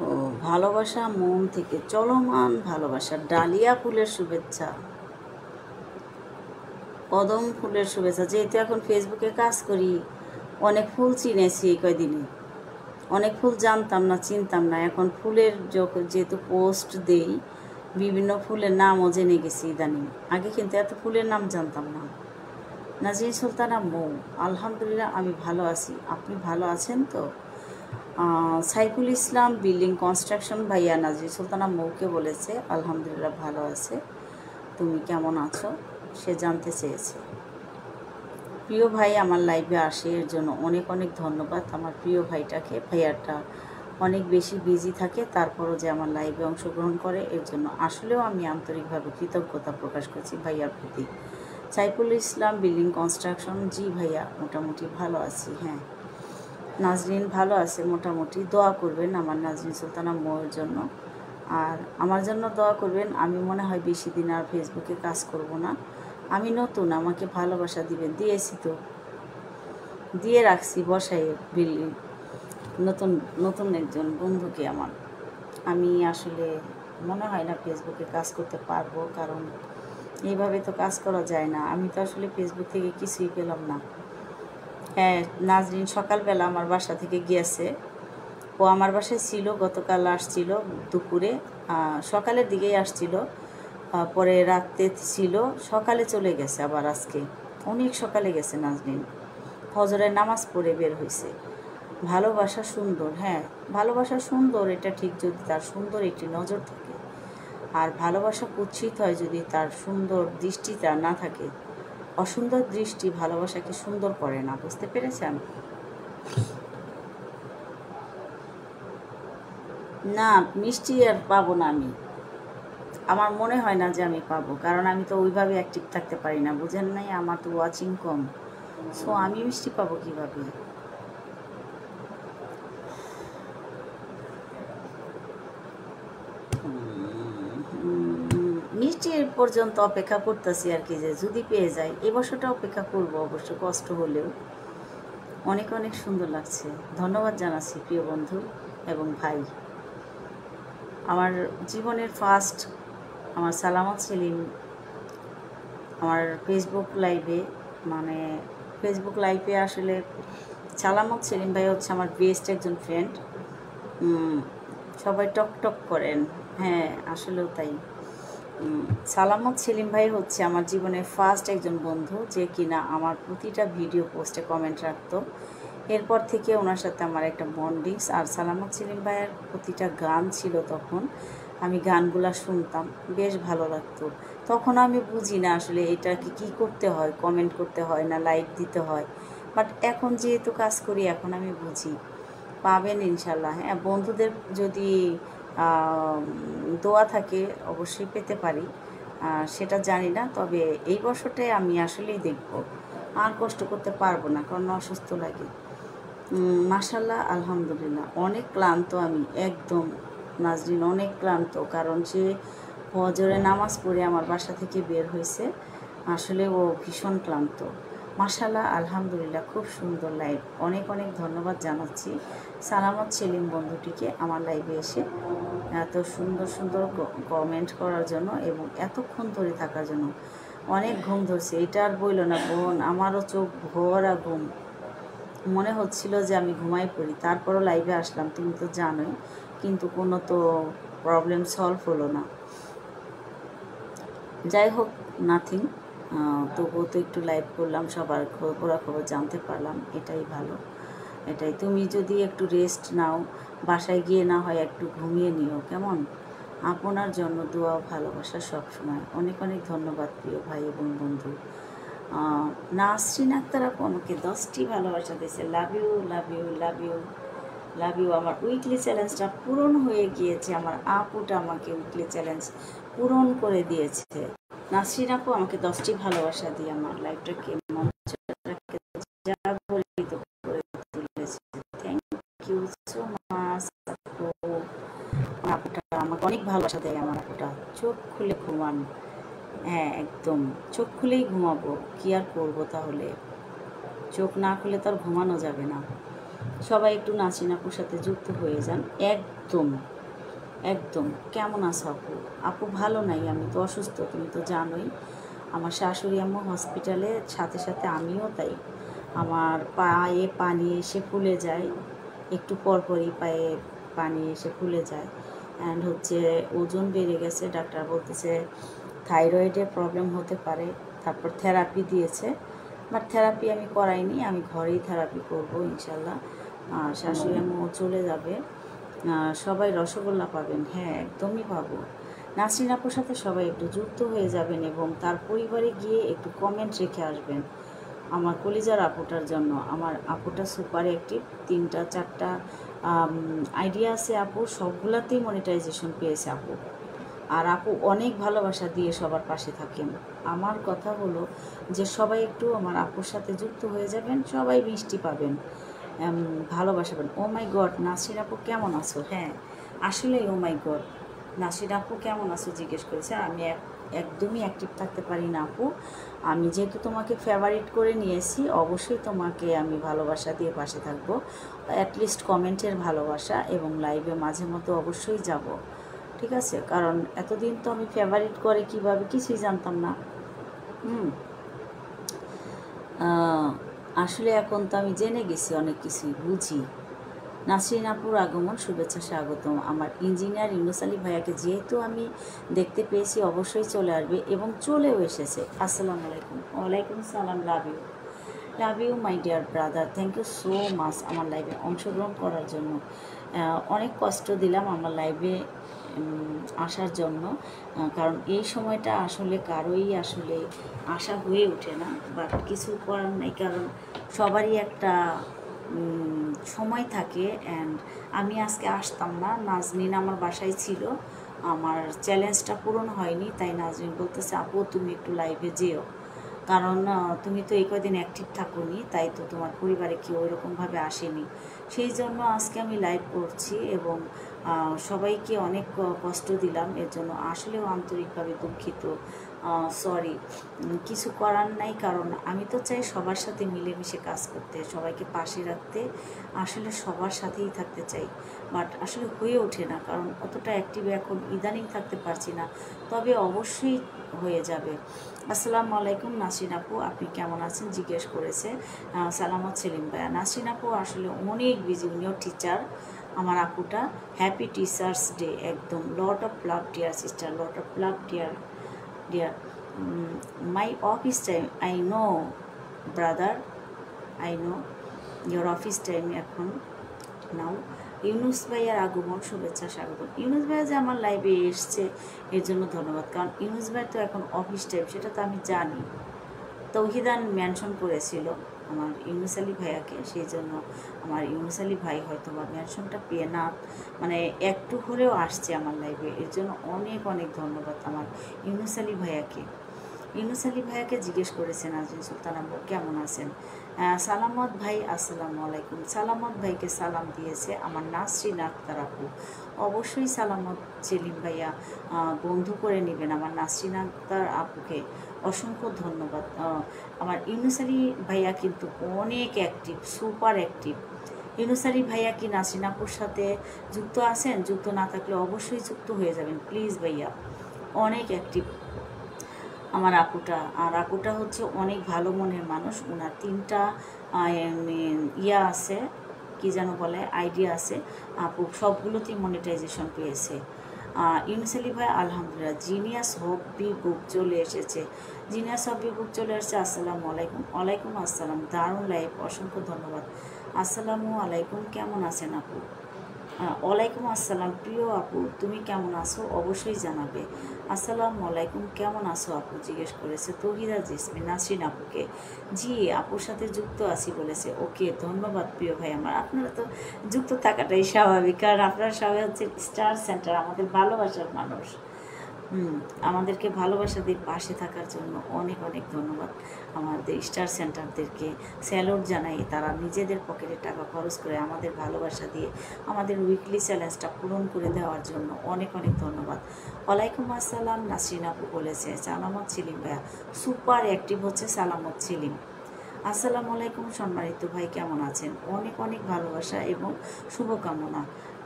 ও ভালোবাসা মন থেকে, চলমান ভালোবাসা, ডালিয়া ফুলের শুভেচ্ছা, কদম ফুলের শুভেচ্ছা। যেহেতু এখন ফেসবুকে কাজ করি, অনেক ফুল চিনেছি এই কয়দিনে। অনেক ফুল জানতাম না, চিনতাম না। এখন ফুলের যেহেতু পোস্ট দেই, বিভিন্ন ফুলের নামও জেনে গেছি ইদানিং। আগে কিন্তু এত ফুলের নাম জানতাম না। নাজরিন সুলতানা মৌ, আলহামদুলিল্লাহ আমি ভালো আছি, আপনি ভালো আছেন তো? সাইফুল ইসলাম বিল্ডিং কনস্ট্রাকশন ভাইয়া নাজরিন সুলতানা মৌকে বলেছে আলহামদুলিল্লাহ ভালো আছে, তুমি কেমন আছো সে জানতে চেয়েছে। প্রিয় ভাই আমার লাইভে আসে, এর জন্য অনেক অনেক ধন্যবাদ আমার প্রিয় ভাইটাকে। ভাইয়াটা অনেক বেশি বিজি থাকে, তারপরও যে আমার লাইভে অংশগ্রহণ করে, এর জন্য আসলেও আমি আন্তরিকভাবে কৃতজ্ঞতা প্রকাশ করছি ভাইয়ার প্রতি। সাইফুল ইসলাম বিল্ডিং কনস্ট্রাকশন, জি ভাইয়া মোটামুটি ভালো আছি। হ্যাঁ নাজরিন ভালো আছে মোটামুটি, দোয়া করবেন আমার নাজরিন সুলতানা মৌয়ের জন্য, আর আমার জন্য দোয়া করবেন। আমি মনে হয় বেশি দিন আর ফেসবুকে কাজ করব না, আমি নতুন, আমাকে ভালোবাসা দিবেন। দিয়েছি তো, দিয়ে রাখছি বসাই বিল্ডিং, নতুন নতুন একজন বন্ধুকে আমার। আমি আসলে মনে হয় না ফেসবুকে কাজ করতে পারবো, কারণ এইভাবে তো কাজ করা যায় না। আমি তো আসলে ফেসবুক থেকে কিছুই পেলাম না। হ্যাঁ নাজরিন সকালবেলা আমার বাসা থেকে গিয়েছে, ও আমার বাসায় ছিল, গতকাল আসছিল দুপুরে, সকালের দিকেই আসছিল, পরে রাতে ছিল, সকালে চলে গেছে আবার আজকে, অনেক সকালে গেছে নাজরিন, ফজরের নামাজ পড়ে বের হয়েছে। ভালোবাসা সুন্দর, হ্যাঁ ভালোবাসা সুন্দর, এটা ঠিক, যদি তার সুন্দর একটি নজর থাকে। আর ভালোবাসা কুৎসিত হয় যদি তার সুন্দর দৃষ্টিটা না থাকে। অসুন্দর দৃষ্টি ভালোবাসাকে সুন্দর করে না, বুঝতে পেরেছেন? না মিষ্টি আর পাবো না আমি, আমার মনে হয় না যে আমি পাবো, কারণ আমি তো ওইভাবে অ্যাক্টিভ থাকতে পারি না, বুঝেন নাই, আমার তো ওয়াচিং কম। সো আমি মিষ্টি পাবো কীভাবে? মিষ্টি এর পর্যন্ত অপেক্ষা করতেছি আর কি, যে যদি পেয়ে যাই। এ বছরটা অপেক্ষা করব অবশ্য, কষ্ট হলেও। অনেক অনেক সুন্দর লাগছে, ধন্যবাদ জানাচ্ছি প্রিয় বন্ধু এবং ভাই। আমার জীবনের ফার্স্ট আমার সালামত সেলিম আমার ফেসবুক লাইভে, মানে ফেসবুক লাইভে আসলে সালামত সেলিম ভাই হচ্ছে আমার বেস্ট একজন ফ্রেন্ড। সবাই টক টক করেন, হ্যাঁ আসলেও তাই। সালামত সেলিম ভাই হচ্ছে আমার জীবনের ফার্স্ট একজন বন্ধু, যে কিনা আমার প্রতিটা ভিডিও পোস্টে কমেন্ট রাখতো। এরপর থেকে ওনার সাথে আমার একটা বন্ডিংস, আর সালামত সেলিম ভাইয়ের প্রতিটা গান ছিল তখন, আমি গানগুলা শুনতাম, বেশ ভালো লাগতো। তখন আমি বুঝি না আসলে এটাকে কী করতে হয়, কমেন্ট করতে হয় না লাইক দিতে হয়, বাট এখন যেহেতু কাজ করি এখন আমি বুঝি। পাবেন ইনশাল্লাহ, হ্যাঁ বন্ধুদের যদি দোয়া থাকে অবশ্যই পেতে পারি, সেটা জানি না, তবে এই বছরটাই আমি আসলেই দেখব, আর কষ্ট করতে পারবো না, কারণ অসুস্থ লাগে। মাশাল্লাহ আলহামদুলিল্লাহ, অনেক ক্লান্ত আমি একদম নাজরিন, অনেক ক্লান্ত, কারণ সে ফজরে নামাজ পড়ে আমার বাসা থেকে বের হয়েছে, আসলে ও ভীষণ ক্লান্ত। মাশাল্লাহ আলহামদুলিল্লাহ, খুব সুন্দর লাইভ, অনেক অনেক ধন্যবাদ জানাচ্ছি সালামত সেলিম বন্ধুটিকে আমার লাইভে এসে এত সুন্দর সুন্দর কমেন্ট করার জন্য এবং এতক্ষণ ধরে থাকার জন্য। অনেক ঘুম ধরছে, এটা আর বইল না বোন, আমারও চোখ ভরা ঘুম, মনে হচ্ছিল যে আমি ঘুমাই পড়ি, তারপরও লাইভে আসলাম, তুমি তো জানোই, কিন্তু কোনো তো প্রবলেম সলভ হলো না। যাই হোক, নাথিং, তবুও তো একটু লাইভ করলাম, সবার খবর জানতে পারলাম, এটাই ভালো। এটাই, তুমি যদি একটু রেস্ট নাও, বাসায় গিয়ে না হয় একটু ঘুমিয়ে নিও, কেমন? আপনার জন্য দোয়া ভালোবাসা সবসময়। অনেক অনেক ধন্যবাদ প্রিয় ভাই এবং বন্ধু। নাসরিন আক্তার আপু আমাকে 10টি ভালোবাসা দিয়েছে, love you love you love you love you. আমার উইকলি চ্যালেঞ্জটা পূরণ হয়ে গিয়েছে, আমার আপুটা আমাকে উইকলি চ্যালেঞ্জ পূরণ করে দিয়েছে। নাসরিন আপু আমাকে 10টি ভালোবাসা দিয়ে আমার লাইফটাকে মঞ্চটাকে জাগরিত করে তুলেছে। থ্যাংক ইউ সো মাচ আপু। আপুটা আমাকে অনেক ভালোবাসা দেয় আমার আপুটা। চোখ খুলে ঘুমান, হ্যাঁ একদম চোখ খুলেই ঘুমাবো, কি আর করবো তাহলে, চোখ না খুলে তো আর ঘুমানো যাবে না। সবাই একটু নাসরিন আপুর সাথে যুক্ত হয়ে যান। একদম একদম। কেমন আছো আপু? আপু ভালো নাই, আমি তো অসুস্থ, তুমি তো জানোই। আমার শাশুড়ি আম্মু হসপিটালে, সাথে সাথে আমিও তাই। আমার পায়ে পানি এসে ফুলে যায়, একটু পরপরই পায়ে পানি এসে ফুলে যায়। অ্যান্ড হচ্ছে ওজন বেড়ে গেছে, ডাক্তার বলতেছে থাইরয়েডের প্রবলেম হতে পারে। তারপর থেরাপি দিয়েছে, বাট থেরাপি আমি করাইনি, আমি ঘরেই থেরাপি করব ইনশাল্লাহ। আর শাশুড়ি আম্মু চলে যাবে। সবাই রসগোল্লা পাবেন, হ্যাঁ একদমই পাবো। নাসরিন আপুর সাথে সবাই একটু যুক্ত হয়ে যাবেন এবং তার পরিবারে গিয়ে একটু কমেন্ট রেখে আসবেন আমার কলিজার আপুটার জন্য। আমার আপুটা সুপার অ্যাক্টিভ, 3টা 4টা আইডিয়া আছে আপু, সবগুলাতেই মনিটাইজেশন পেয়েছে আপু। আর আপু অনেক ভালোবাসা দিয়ে সবার পাশে থাকেন। আমার কথা হলো যে সবাই একটু আমার আপুর সাথে যুক্ত হয়ে যাবেন, সবাই মিষ্টি পাবেন, ভালোবাসাবেন। ও মাই গড, নাসরিন আপু কেমন আছো? হ্যাঁ আসলেই ও মাই গড, নাসরিন আপু কেমন আছো জিজ্ঞেস করেছে। আমি একদমই অ্যাক্টিভ থাকতে পারি না আপু, আমি যেহেতু তোমাকে ফেভারিট করে নিয়েছি, অবশ্যই তোমাকে আমি ভালোবাসা দিয়ে পাশে থাকবো, অ্যাটলিস্ট কমেন্টের ভালোবাসা, এবং লাইভে মাঝে মধ্যে অবশ্যই যাব, ঠিক আছে? কারণ এতদিন তো আমি ফেভারিট করে কিভাবে কিছুই জানতাম না। আসলে এখন তো আমি জেনে গেছি, অনেক কিছুই বুঝি। নাসরিন আপুর আগমন, শুভেচ্ছা, স্বাগতম। আমার ইঞ্জিনিয়ার ইউনুস আলী ভাইয়াকে যেহেতু আমি দেখতে পেয়েছি, অবশ্যই চলে আসবে এবং চলেও এসেছে। আসসালামু আলাইকুম। ওয়ালাইকুম সালাম। Love you my dear brother, thank you so much আমার লাইভে অংশগ্রহণ করার জন্য। অনেক কষ্ট দিলাম আমার লাইভে আসার জন্য, কারণ এই সময়টা আসলে কারোই আসলে আশা হয়ে ওঠে না, বাট কিছু করার নাই, কারণ সবারই একটা সময় থাকে। অ্যান্ড আমি আজকে আসতাম না, নাজনীন আমার বাসায় ছিল, আমার চ্যালেঞ্জটা পূরণ হয়নি, তাই নাজনীন বলতেছে আপু তুমি একটু লাইভে যেও, কারণ তুমি তো এই কদিন অ্যাক্টিভ থাকোনি, তাই তো তোমার পরিবারে কেউ ওইরকমভাবে আসেনি। সেই জন্য আজকে আমি লাইভ করছি এবং সবাইকে অনেক কষ্ট দিলাম, এর জন্য আসলেও আন্তরিকভাবে দুঃখিত, সরি। কিছু করার নাই, কারণ আমি তো চাই সবার সাথে মিলেমিশে কাজ করতে, সবাইকে পাশে রাখতে, আসলে সবার সাথেই থাকতে চাই, বাট আসলে হয়ে ওঠে না, কারণ অতটা অ্যাক্টিভে এখন ইদানিং থাকতে পারছি না, তবে অবশ্যই হয়ে যাবে। আসসালামু আলাইকুম নাসরিন আপু, আপনি কেমন আছেন জিজ্ঞেস করেছে সালামত সেলিম ভাইয়া। নাসরিন আপু আসলে অনেক বিজি, উনিও টিচার আমার আপুটা। হ্যাপি টিচার্স ডে, একদম lot of love dear sister, lot of love dear my office time, I know brother, I know your office time এখন নাও। ইউনুস ভাইয়ার আগমন, শুভেচ্ছা, স্বাগত। ইউনুস ভাইয়া যে আমার লাইভে এসছে এর জন্য ধন্যবাদ, কারণ ইউনুস ভাই তো এখন অফিস টাইম, সেটা তো আমি জানি। তৌহিদান মেনশন করেছিল আমার ইউনুস আলী ভাইয়াকে, সেই জন্য আমার ইউনুস আলী ভাই হয়তো বা মেনশনটা পেয়ে না, মানে একটু হলেও আসছে আমার লাইভে, এর জন্য অনেক অনেক ধন্যবাদ আমার ইউনুস আলী ভাইয়াকে। ইউনুস আলী ভাইয়াকে জিজ্ঞেস করেছেন নাজরিন সুলতান আপু কেমন আছেন। সালামত ভাই, আসসালামু আলাইকুম। সালামত ভাইকে সালাম দিয়েছে আমার নাসরিন আক্তার আপু, অবশ্যই সালামত সেলিম ভাইয়া বন্ধু করে নেবেন আমার নাসরিন আক্তার আপুকে, অসংখ্য ধন্যবাদ। আমার ইউনুস আলী ভাইয়া কিন্তু অনেক active, super active. Yunus Ali ভাইয়া কি নাসরিন আপুর সাথে যুক্ত আছেন? যুক্ত না থাকলে অবশ্যই যুক্ত হয়ে যাবেন প্লিজ ভাইয়া, অনেক অ্যাক্টিভ আমার আপুটা। আর আপুটা হচ্ছে অনেক ভালো মনের মানুষ, ওনার 3টা ইয়া আছে, কি যেন বলে, আইডিয়া আছে, আপু সবগুলোতেই মনিটাইজেশন পেয়েছে। ইউনুস আলী ভাই আলহামদুলিল্লাহ, জিনিয়াস হবি বুক চলে এসেছে, জিনিয়াস হবি বুক চলে এসেছে। আসসালামু আলাইকুম। ওয়ালাইকুম আসসালাম, দারুণ লাইভ, অসংখ্য ধন্যবাদ। আসসালামু আলাইকুম, কেমন আছেন আপু? ওয়ালাইকুম আসসালাম প্রিয় আপু, তুমি কেমন আছো অবশ্যই জানাবে। আসসালামু আলাইকুম, কেমন আছো আপু জিজ্ঞেস করেছে তৌহিদা জেসমিন নাসরিন আপুকে। জি আপুর সাথে যুক্ত আছি বলেছে, ওকে ধন্যবাদ প্রিয় ভাই আমার, আপনারা তো যুক্ত থাকাটাই স্বাভাবিক, কারণ আপনারা সবাই হচ্ছে স্টার সেন্টার, আমাদের ভালোবাসার মানুষ। হুম, আমাদেরকে ভালোবাসা দিয়ে পাশে থাকার জন্য অনেক অনেক ধন্যবাদ। আমাদের স্টার সেন্টারদেরকে স্যালুট জানাই, তারা নিজেদের পকেটে টাকা খরচ করে আমাদের ভালোবাসা দিয়ে আমাদের উইকলি চ্যালেঞ্জটা পূরণ করে দেওয়ার জন্য অনেক অনেক ধন্যবাদ। ওয়ালাইকুম আসসালাম, নাসরিন আপু বলেছে। সালামত ছিলিম ভাইয়া, সুপার অ্যাক্টিভ হচ্ছে সালামত ছিলিম। আসসালামু আলাইকুম সম্মানিত ভাই, কেমন আছেন? অনেক অনেক ভালোবাসা এবং শুভকামনা।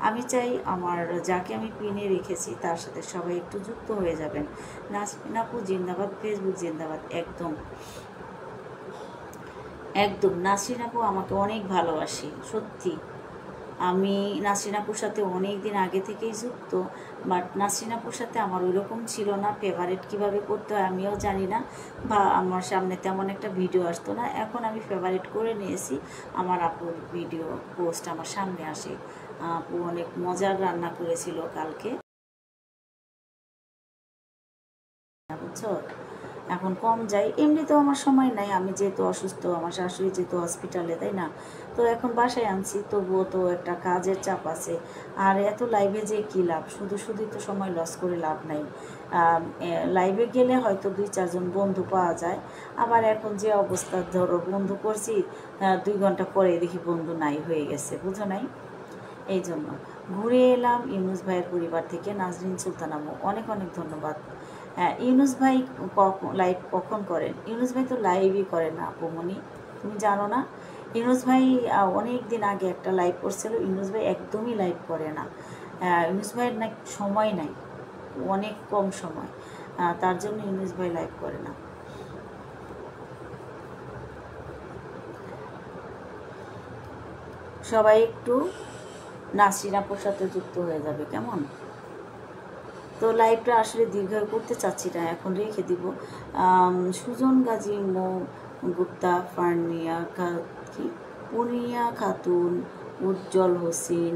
আমি চাই আমার যাকে আমি পিনে রেখেছি তার সাথে সবাই একটু যুক্ত হয়ে যাবেন। নাসরিন আপু জিন্দাবাদ, ফেসবুক জিন্দাবাদ। একদম একদম, নাসরিন আপু আমাকে অনেক ভালোবাসে সত্যি। আমি নাসরিন আপুর সাথে অনেক দিন আগে থেকেই যুক্ত, বাট নাসরিন আপুর সাথে আমার ওইরকম ছিল না, ফেভারিট কীভাবে করতে হয় আমিও জানি না, বা আমার সামনে তেমন একটা ভিডিও আসতো না। এখন আমি ফেভারিট করে নিয়েছি, আমার আপুর ভিডিও পোস্ট আমার সামনে আসে। আপু অনেক মজার রান্না করেছিল কালকে, বুঝছো। এখন কম যাই, এমনিতেও আমার সময় নাই, আমি যেহেতু অসুস্থ, আমার শাশুড়ি যেহেতু হসপিটালে, তাই না। তো এখন বাসায় আনছি, তবুও তো একটা কাজের চাপ আছে। আর এত লাইভে যে কী লাভ, শুধু শুধুই তো সময় লস করে লাভ নাই। লাইভে গেলে হয়তো 2-4 জন বন্ধু পাওয়া যায়, আবার এখন যে অবস্থা, ধরো বন্ধু করছি, 2 ঘন্টা পরে দেখি বন্ধু নাই হয়ে গেছে, বুঝো নাই। এই জন্য ঘুরে এলাম ইউনুস ভাইয়ের পরিবার থেকে। নাজরিন সুলতান আমু, অনেক অনেক ধন্যবাদ। হ্যাঁ, ইউনুস ভাই লাইভ কখন করেন? ইউনুস ভাই তো লাইভই করে না আপুমনি, তুমি জানো না। ইউনুস ভাই অনেক দিন আগে একটা লাইভ করছিল, ইউনুস ভাই একদমই লাইভ করে না। ইউনুস ভাইয়ের না সময় নাই, অনেক কম সময়, তার জন্য ইউনুস ভাই লাইভ করে না। সবাই একটু নাসরিন আপুর সাথে যুক্ত হয়ে যাবে, কেমন? তো লাইভটা আসলে দীর্ঘ করতে চাচ্ছি না, এখন রেখে দিব। সুজন গাজী মো গুপ্তা, কি পুনিয়া খাতুন, উজ্জ্বল হোসেন,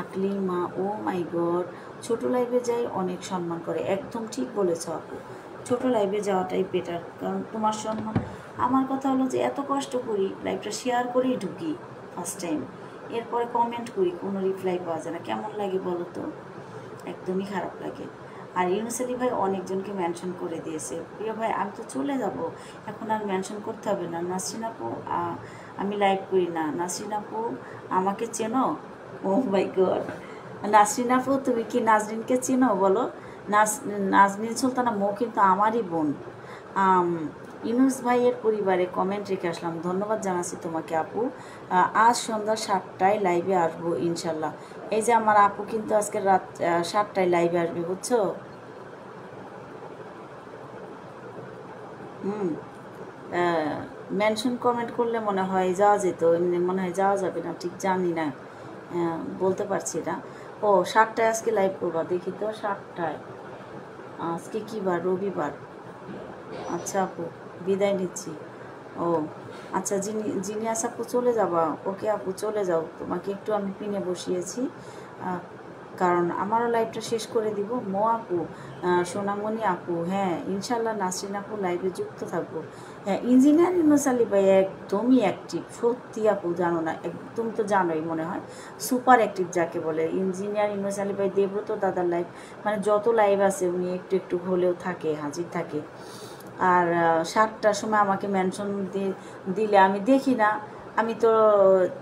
আকলিমা, ও মাই গড, ছোট লাইভে যাই অনেক সম্মান করে। একদম ঠিক বলেছ আপু, ছোট লাইভে যাওয়াটাই বেটার, কারণ তোমার সম্মান। আমার কথা হলো যে এত কষ্ট করি, লাইভটা শেয়ার করেই ঢুকি ফার্স্ট টাইম, এরপরে কমেন্ট করি, কোনো রিপ্লাই পাওয়া যায় না, কেমন লাগে বলো তো? একদমই খারাপ লাগে। আর ইউনুস আলী ভাই অনেকজনকে মেনশন করে দিয়েছে। প্রিয় ভাই, আমি তো চলে যাব, এখন আর মেনশন করতে হবে না। নাসরিন আপু, আমি লাইভ করি না। নাসরিন আপু আমাকে চেনো? ও মাই গড, নাসরিন আপু তুমি কি নাজরিনকে চিনো বলো? নাজরিন সুলতানা মৌ কিন্তু আমারই বোন। ইউনুস ভাইয়ের পরিবারে কমেন্ট রেখে আসলাম, ধন্যবাদ জানাচ্ছি তোমাকে আপু। আজ সন্ধ্যা 7টায় লাইভে আসবো ইনশাল্লাহ। এই যে আমার আপু কিন্তু আজকে রাত 7টায় লাইভে আসবে, বুঝছো। হুম, মেনশন কমেন্ট করলে মনে হয় যাওয়া যেত, এমনি মনে হয় যাওয়া যাবে না, ঠিক জানি না, বলতে পারছি না। ও 7টায় আজকে লাইভ করবা, দেখি তো 7টায়। আজকে কী বার? রবিবার। আচ্ছা আপু, বিদায় নিচ্ছি। ও আচ্ছা, জিনিয়াস আপু চলে যাবা? ওকে আপু চলে যাও, তোমাকে একটু আমি পিনে বসিয়েছি, কারণ আমারও লাইভটা শেষ করে দিব। মো আপু, সোনামণি আপু, হ্যাঁ ইনশাল্লাহ নাসরিন আপু লাইভে যুক্ত থাকবো। হ্যাঁ, ইঞ্জিনিয়ার ইউনুস আলী ভাই একদমই অ্যাক্টিভ, সত্যি আপু, জানো না, একদম তো জানোই মনে হয়, সুপার অ্যাক্টিভ যাকে বলে। ইঞ্জিনিয়ার ইউনুস আলী ভাই, দেব্রত দাদার লাইভ, মানে যত লাইভ আছে উনি একটু একটু হলেও থাকে, হাজির থাকে। আর 7টার সময় আমাকে মেনশন দিলে আমি দেখি না, আমি তো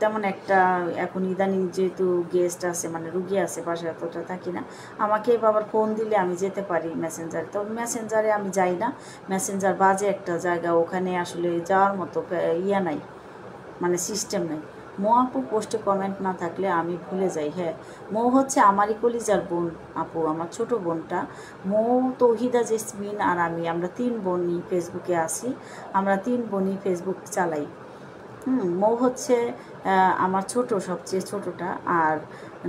তেমন একটা, এখন ইদানিং যেহেতু গেস্ট আছে, মানে রুগী আছে বাসায়, এতটা থাকি না। আমাকে বাবার ফোন দিলে আমি যেতে পারি মেসেঞ্জারে, তবে মেসেঞ্জারে আমি যাই না। মেসেঞ্জার বাজে একটা জায়গা, ওখানে আসলে যাওয়ার মতো ইয়া নাই, মানে সিস্টেম নাই। মো আপু পোস্টে কমেন্ট না থাকলে আমি ভুলে যাই। হ্যাঁ, মৌ হচ্ছে আমারই কলিজার বোন আপু, আমার ছোট বোনটা। মৌ, তৌহিদা, জেসমিন আর আমরা 3 বোনই ফেসবুকে আছি, আমরা 3 বোনই ফেসবুক চালাই। মৌ হচ্ছে আমার ছোট, সবচেয়ে ছোটটা, আর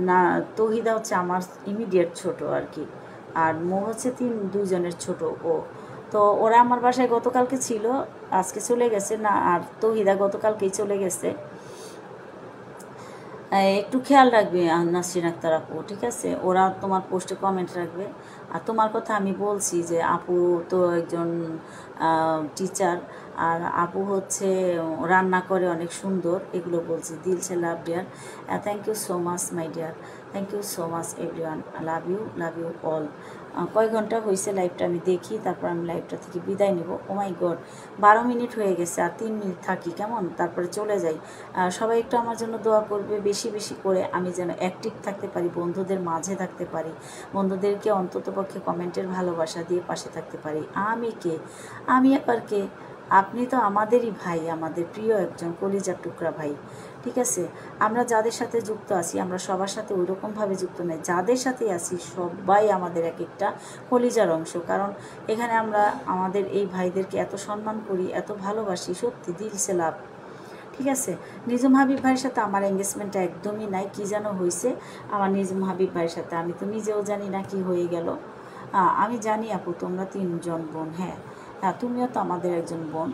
না তৌহিদা হচ্ছে আমার ইমিডিয়েট ছোট আর কি, আর মৌ হচ্ছে 2জনের ছোট ও। তো ওরা আমার বাসায় গতকালকে ছিল, আজকে চলে গেছে না, আর তৌহিদা গতকালকেই চলে গেছে। একটু খেয়াল রাখবে নাসরিন আক্তার আপু, ঠিক আছে? ওরা তোমার পোস্টে কমেন্ট রাখবে। আর তোমার কথা আমি বলছি যে আপু তো একজন টিচার, আর আপু হচ্ছে রান্না করে অনেক সুন্দর, এগুলো বলছি। দিল সে love dear, thank you so much my dear, thank you so much everyone, love you all. কয় ঘন্টা হয়েছে লাইভটা আমি দেখি, তারপর আমি লাইভটা থেকে বিদায় নেব। ও মাই গড, 12 মিনিট হয়ে গেছে, আর 3 মিনিট থাকি কেমন, তারপরে চলে যাই। সবাই একটু আমার জন্য দোয়া করবে বেশি বেশি করে, আমি যেন অ্যাক্টিভ থাকতে পারি, বন্ধুদের মাঝে থাকতে পারি, বন্ধুদেরকে অন্ততপক্ষে কমেন্টের ভালোবাসা দিয়ে পাশে থাকতে পারি। আমি আবার কে? আপনি তো আমাদেরই ভাই, আমাদের প্রিয় একজন কলিজার টুকরা ভাই। ঠিক আছে, আমরা যাদের সাথে যুক্ত আছি, আমরা সবার সাথে ওই রকমভাবে যুক্ত নই, যাদের সাথেই আছি সবাই আমাদের এক একটা কলিজার অংশ। কারণ এখানে আমরা আমাদের এই ভাইদেরকে এত সম্মান করি, এত ভালোবাসি, সত্যি দিল সে লাভ। ঠিক আছে, নিজুম হাবিব ভাইয়ের সাথে আমার এঙ্গেজমেন্টটা একদমই নাই, কি যেন হয়েছে আমার নিজুম হাবিব ভাইয়ের সাথে, আমি তো নিজেও জানি না কি হয়ে গেল। আমি জানি আপু তোমরা 3জন বোন, হ্যাঁ তুমিও তো আমাদের একজন বোন।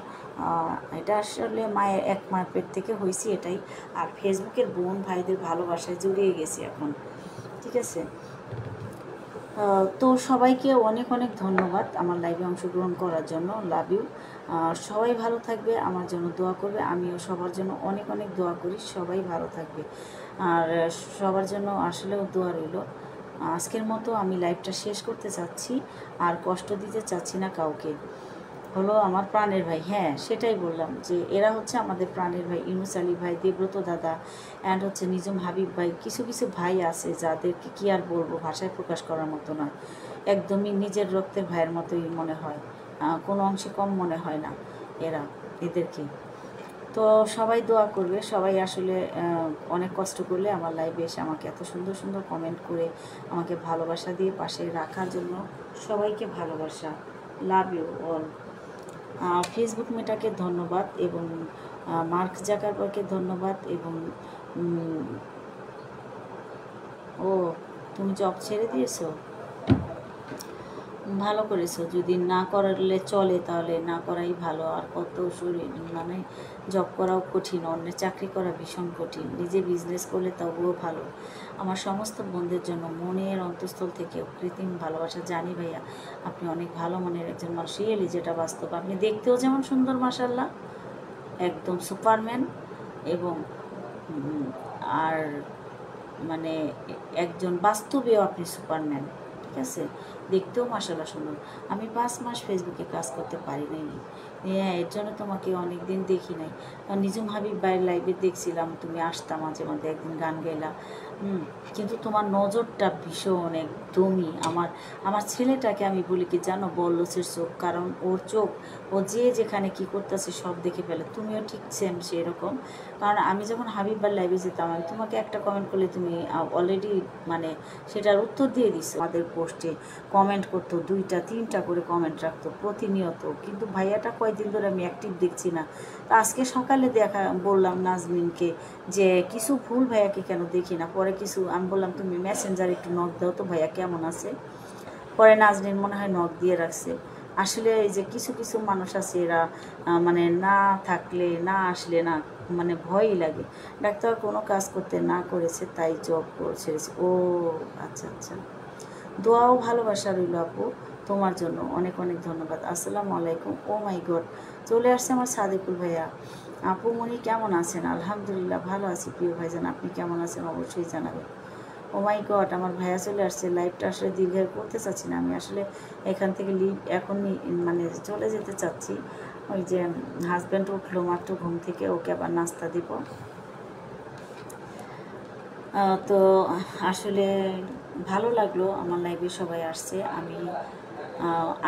এটা আসলে মায়ের এক মায়ের পেট থেকে হয়েছি এটাই। আর ফেসবুকের বোন ভাইদের ভালোবাসায় জড়িয়ে গেছি এখন। ঠিক আছে, তো সবাইকে অনেক অনেক ধন্যবাদ আমার লাইভে অংশগ্রহণ করার জন্য। Love you. সবাই ভালো থাকবে, আমার জন্য দোয়া করবে, আমিও সবার জন্য অনেক অনেক দোয়া করি, সবাই ভালো থাকবে। আর সবার জন্য আসলেও দোয়া রইল। আজকের মতো আমি লাইভটা শেষ করতে চাচ্ছি, আর কষ্ট দিতে চাচ্ছি না কাউকে। হলো আমার প্রাণের ভাই, হ্যাঁ সেটাই বললাম যে এরা হচ্ছে আমাদের প্রাণের ভাই, ইউনুস আলী ভাই, দেব্রত দাদা, অ্যান্ড হচ্ছে নিজুম হাবিব ভাই। কিছু কিছু ভাই আছে যাদেরকে কি আর বলবো, ভাষায় প্রকাশ করার মতো নয়, একদমই নিজের রক্তের ভাইয়ের মতোই মনে হয়, কোনো অংশে কম মনে হয় না এদেরকে। তো সবাই দোয়া করবে, সবাই আসলে অনেক কষ্ট করলে আমার লাইভে এসে আমাকে এত সুন্দর সুন্দর কমেন্ট করে আমাকে ভালোবাসা দিয়ে পাশে রাখার জন্য সবাইকে ভালোবাসা। Love you all. ফেসবুক মেটাকে ধন্যবাদ, এবং মার্ক জাকারবার্গকে ধন্যবাদ, এবং ও তুমি জব ছেড়ে দিয়েছো, ভালো করেছো। যদি না করলে চলে তাহলে না করাই ভালো। আর কত শরীর মানে জব করাও কঠিন, অন্যের চাকরি করা ভীষণ কঠিন, নিজে বিজনেস করলে তবুও ভালো। আমার সমস্ত বন্ধুদের জন্য মনের অন্তঃস্থল থেকে কৃত্রিম ভালোবাসা। জানি ভাইয়া আপনি অনেক ভালো মনের একজন মানুষ, রিয়েলি যেটা বাস্তব। আপনি দেখতেও যেমন সুন্দর, মাশাল্লাহ, একদম সুপারম্যান, এবং আর মানে একজন বাস্তবেও আপনি সুপারম্যান। ঠিক আছে, দেখতেও মাশাআল্লাহ সুন্দর। আমি 5 মাস ফেসবুকে কাজ করতে পারি নাই, হ্যাঁ এর জন্য তোমাকে অনেক দিন দেখি নাই। নিজুম হাবিব ভাইয়ের লাইভে দেখছিলাম, তুমি আসতাম মাঝে মাঝে, একদিন গান গাইলা, কিন্তু তোমার নজরটা ভীষণ একদমই আমার ছেলেটাকে আমি বলি কি জানো, বল্লসের চোখ। কারণ ওর চোখ, ও যে যেখানে কি করতেছে সব দেখে ফেলে। তুমিও ঠিক সেম সেরকম। কারণ আমি যখন হাবিব ভাইয়ের লাইভে যেতাম, আমি তোমাকে একটা কমেন্ট করলে তুমি অলরেডি মানে সেটার উত্তর দিয়ে দিছো। আমাদের পোস্টে কমেন্ট করতো, 2টা 3টা করে কমেন্ট রাখতো প্রতিনিয়ত। কিন্তু ভাইয়াটা কয়েকদিন ধরে আমি অ্যাক্টিভ দেখছি না। তো আজকে সকালে বললাম নাজমিনকে যে কিছু ভুল ভাইয়াকে কেন দেখি না। পরে কিছু আমি বললাম তুমি মেসেঞ্জার একটু নক দাও তো ভাইয়া কেমন আছে। পরে নাজমিন মনে হয় নক দিয়ে রাখছে। আসলে এই যে কিছু কিছু মানুষ আছে, এরা মানে না থাকলে না আসলে না মানে ভয়ই লাগে। ডাক্তার কোনো কাজ করতে না করেছে, তাই জব ছেড়েছে। ও আচ্ছা আচ্ছা, দোয়াও ভালোবাসা রইল আপু তোমার জন্য, অনেক অনেক ধন্যবাদ। আসসালামু আলাইকুম। ও মাই গড, চলে আসছে আমার সাদেকুল ভাইয়া। আপু মনি কেমন আছেন? আলহামদুলিল্লাহ ভালো আছি প্রিয় ভাইজান, আপনি কেমন আছেন অবশ্যই জানাবেন। ও মাই গড, আমার ভাইয়া চলে আসছে। লাইভটা আসলে দীর্ঘায়ু করতে চাচ্ছি না, আমি আসলে এখান থেকে এখনই মানে চলে যেতে চাচ্ছি। ওই যে হাজব্যান্ড উঠলো মাত্র ঘুম থেকে, ওকে আবার নাস্তা দিব। তো আসলে ভালো লাগলো আমার লাইভে সবাই আসছে।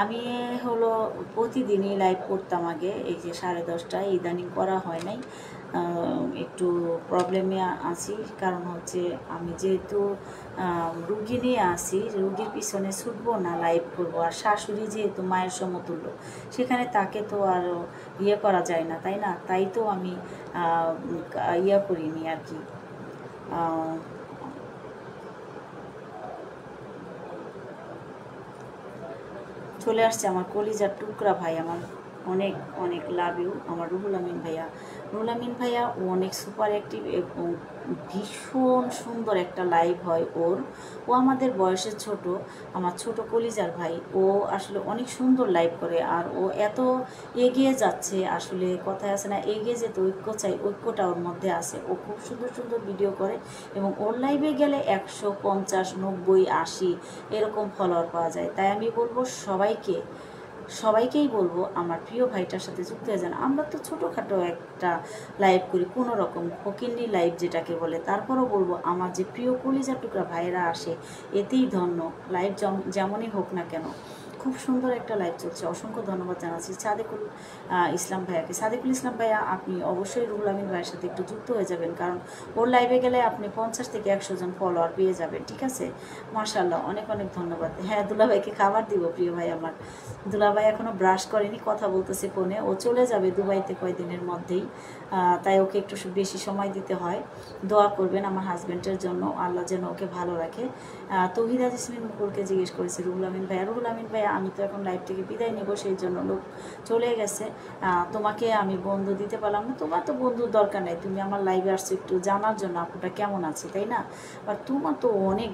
আমি হলো প্রতিদিনই লাইভ করতাম আগে, এই যে 10:30টায়, ইদানিং করা হয় নাই, একটু প্রবলেমে আছি। কারণ হচ্ছে আমি যেহেতু রুগী নিয়ে আসি, রুগীর পিছনে ছুটবো না লাইভ করবো, আর শাশুড়ি যেহেতু মায়ের সমতুল্য, সেখানে তাকে তো আর ইয়ে করা যায় না, তাই না? তাই তো আমি ইয়ে করিনি আর কি। চলে আসছে আমার কলিজার টুকরা ভাই, আমার অনেক অনেক লাভ ইউ আমার রুহুল আমিন ভাইয়া। রুহুল আমিন ভাইয়া ও অনেক সুপার অ্যাক্টিভ এবং ভীষণ সুন্দর একটা লাইভ হয় ওর। ও আমাদের বয়সের ছোট, আমার ছোট কলিজার ভাই। ও আসলে অনেক সুন্দর লাইভ করে, আর ও এত এগিয়ে যাচ্ছে। আসলে কথায় আছে না, এগিয়ে যেতে ঐক্য চাই, ঐক্যটা ওর মধ্যে আছে। ও খুব সুন্দর সুন্দর ভিডিও করে এবং ওর লাইভে গেলে 150, 90, 80 এরকম ফলোয়ার পাওয়া যায়। তাই আমি বলবো সবাইকেই বলবো আমার প্রিয় ভাইটার সাথে যুক্ত হয়ে যান। আমরা তো ছোটোখাটো একটা লাইভ করি, কোনো রকম ফকিন্নি লাইভ যেটাকে বলে, তারপরও বলবো আমার যে প্রিয় কলিজার টুকরা ভাইয়েরা আসে এতেই ধন্য। লাইভ যেমনই হোক না কেন, খুব সুন্দর একটা লাইভ চলছে। অসংখ্য ধন্যবাদ জানাচ্ছি সাদেকুল ইসলাম ভাইয়াকে। সাদেকুল ইসলাম ভাইয়া, আপনি অবশ্যই রুহুল আমিন ভাইয়ের সাথে একটু যুক্ত হয়ে যাবেন, কারণ ওর লাইভে গেলে আপনি 50 থেকে 100 জন ফলোয়ার পেয়ে যাবেন। ঠিক আছে, মাশাআল্লাহ, অনেক অনেক ধন্যবাদ। হ্যাঁ, দুলাভাইকে খাবার দিব প্রিয় ভাই আমার। দুলাভাই এখনও ব্রাশ করেনি, কথা বলতেছে ফোনে। ও চলে যাবে দুবাইতে কয়েকদিনের মধ্যেই, তাই ওকে একটু বেশি সময় দিতে হয়। দোয়া করবেন আমার হাজব্যান্ডের জন্য, আল্লাহ যেন ওকে ভালো রাখে। তৌহিদা জেসমিন মুকুলকে জিজ্ঞেস করেছে রুহুল আমিন ভাইয়া। রুহুল আমিন ভাইয়া, আমি তো এখন লাইভ থেকে বিদায় নেব, সেই জন্য লোক চলে গেছে। তোমাকে আমি বন্ধু দিতে পারলাম না। তোমার তো বন্ধুর দরকার নেই, তুমি আমার লাইভে আসছো একটু জানার জন্য আপুটা কেমন আছে, তাই না? আর তোমার তো অনেক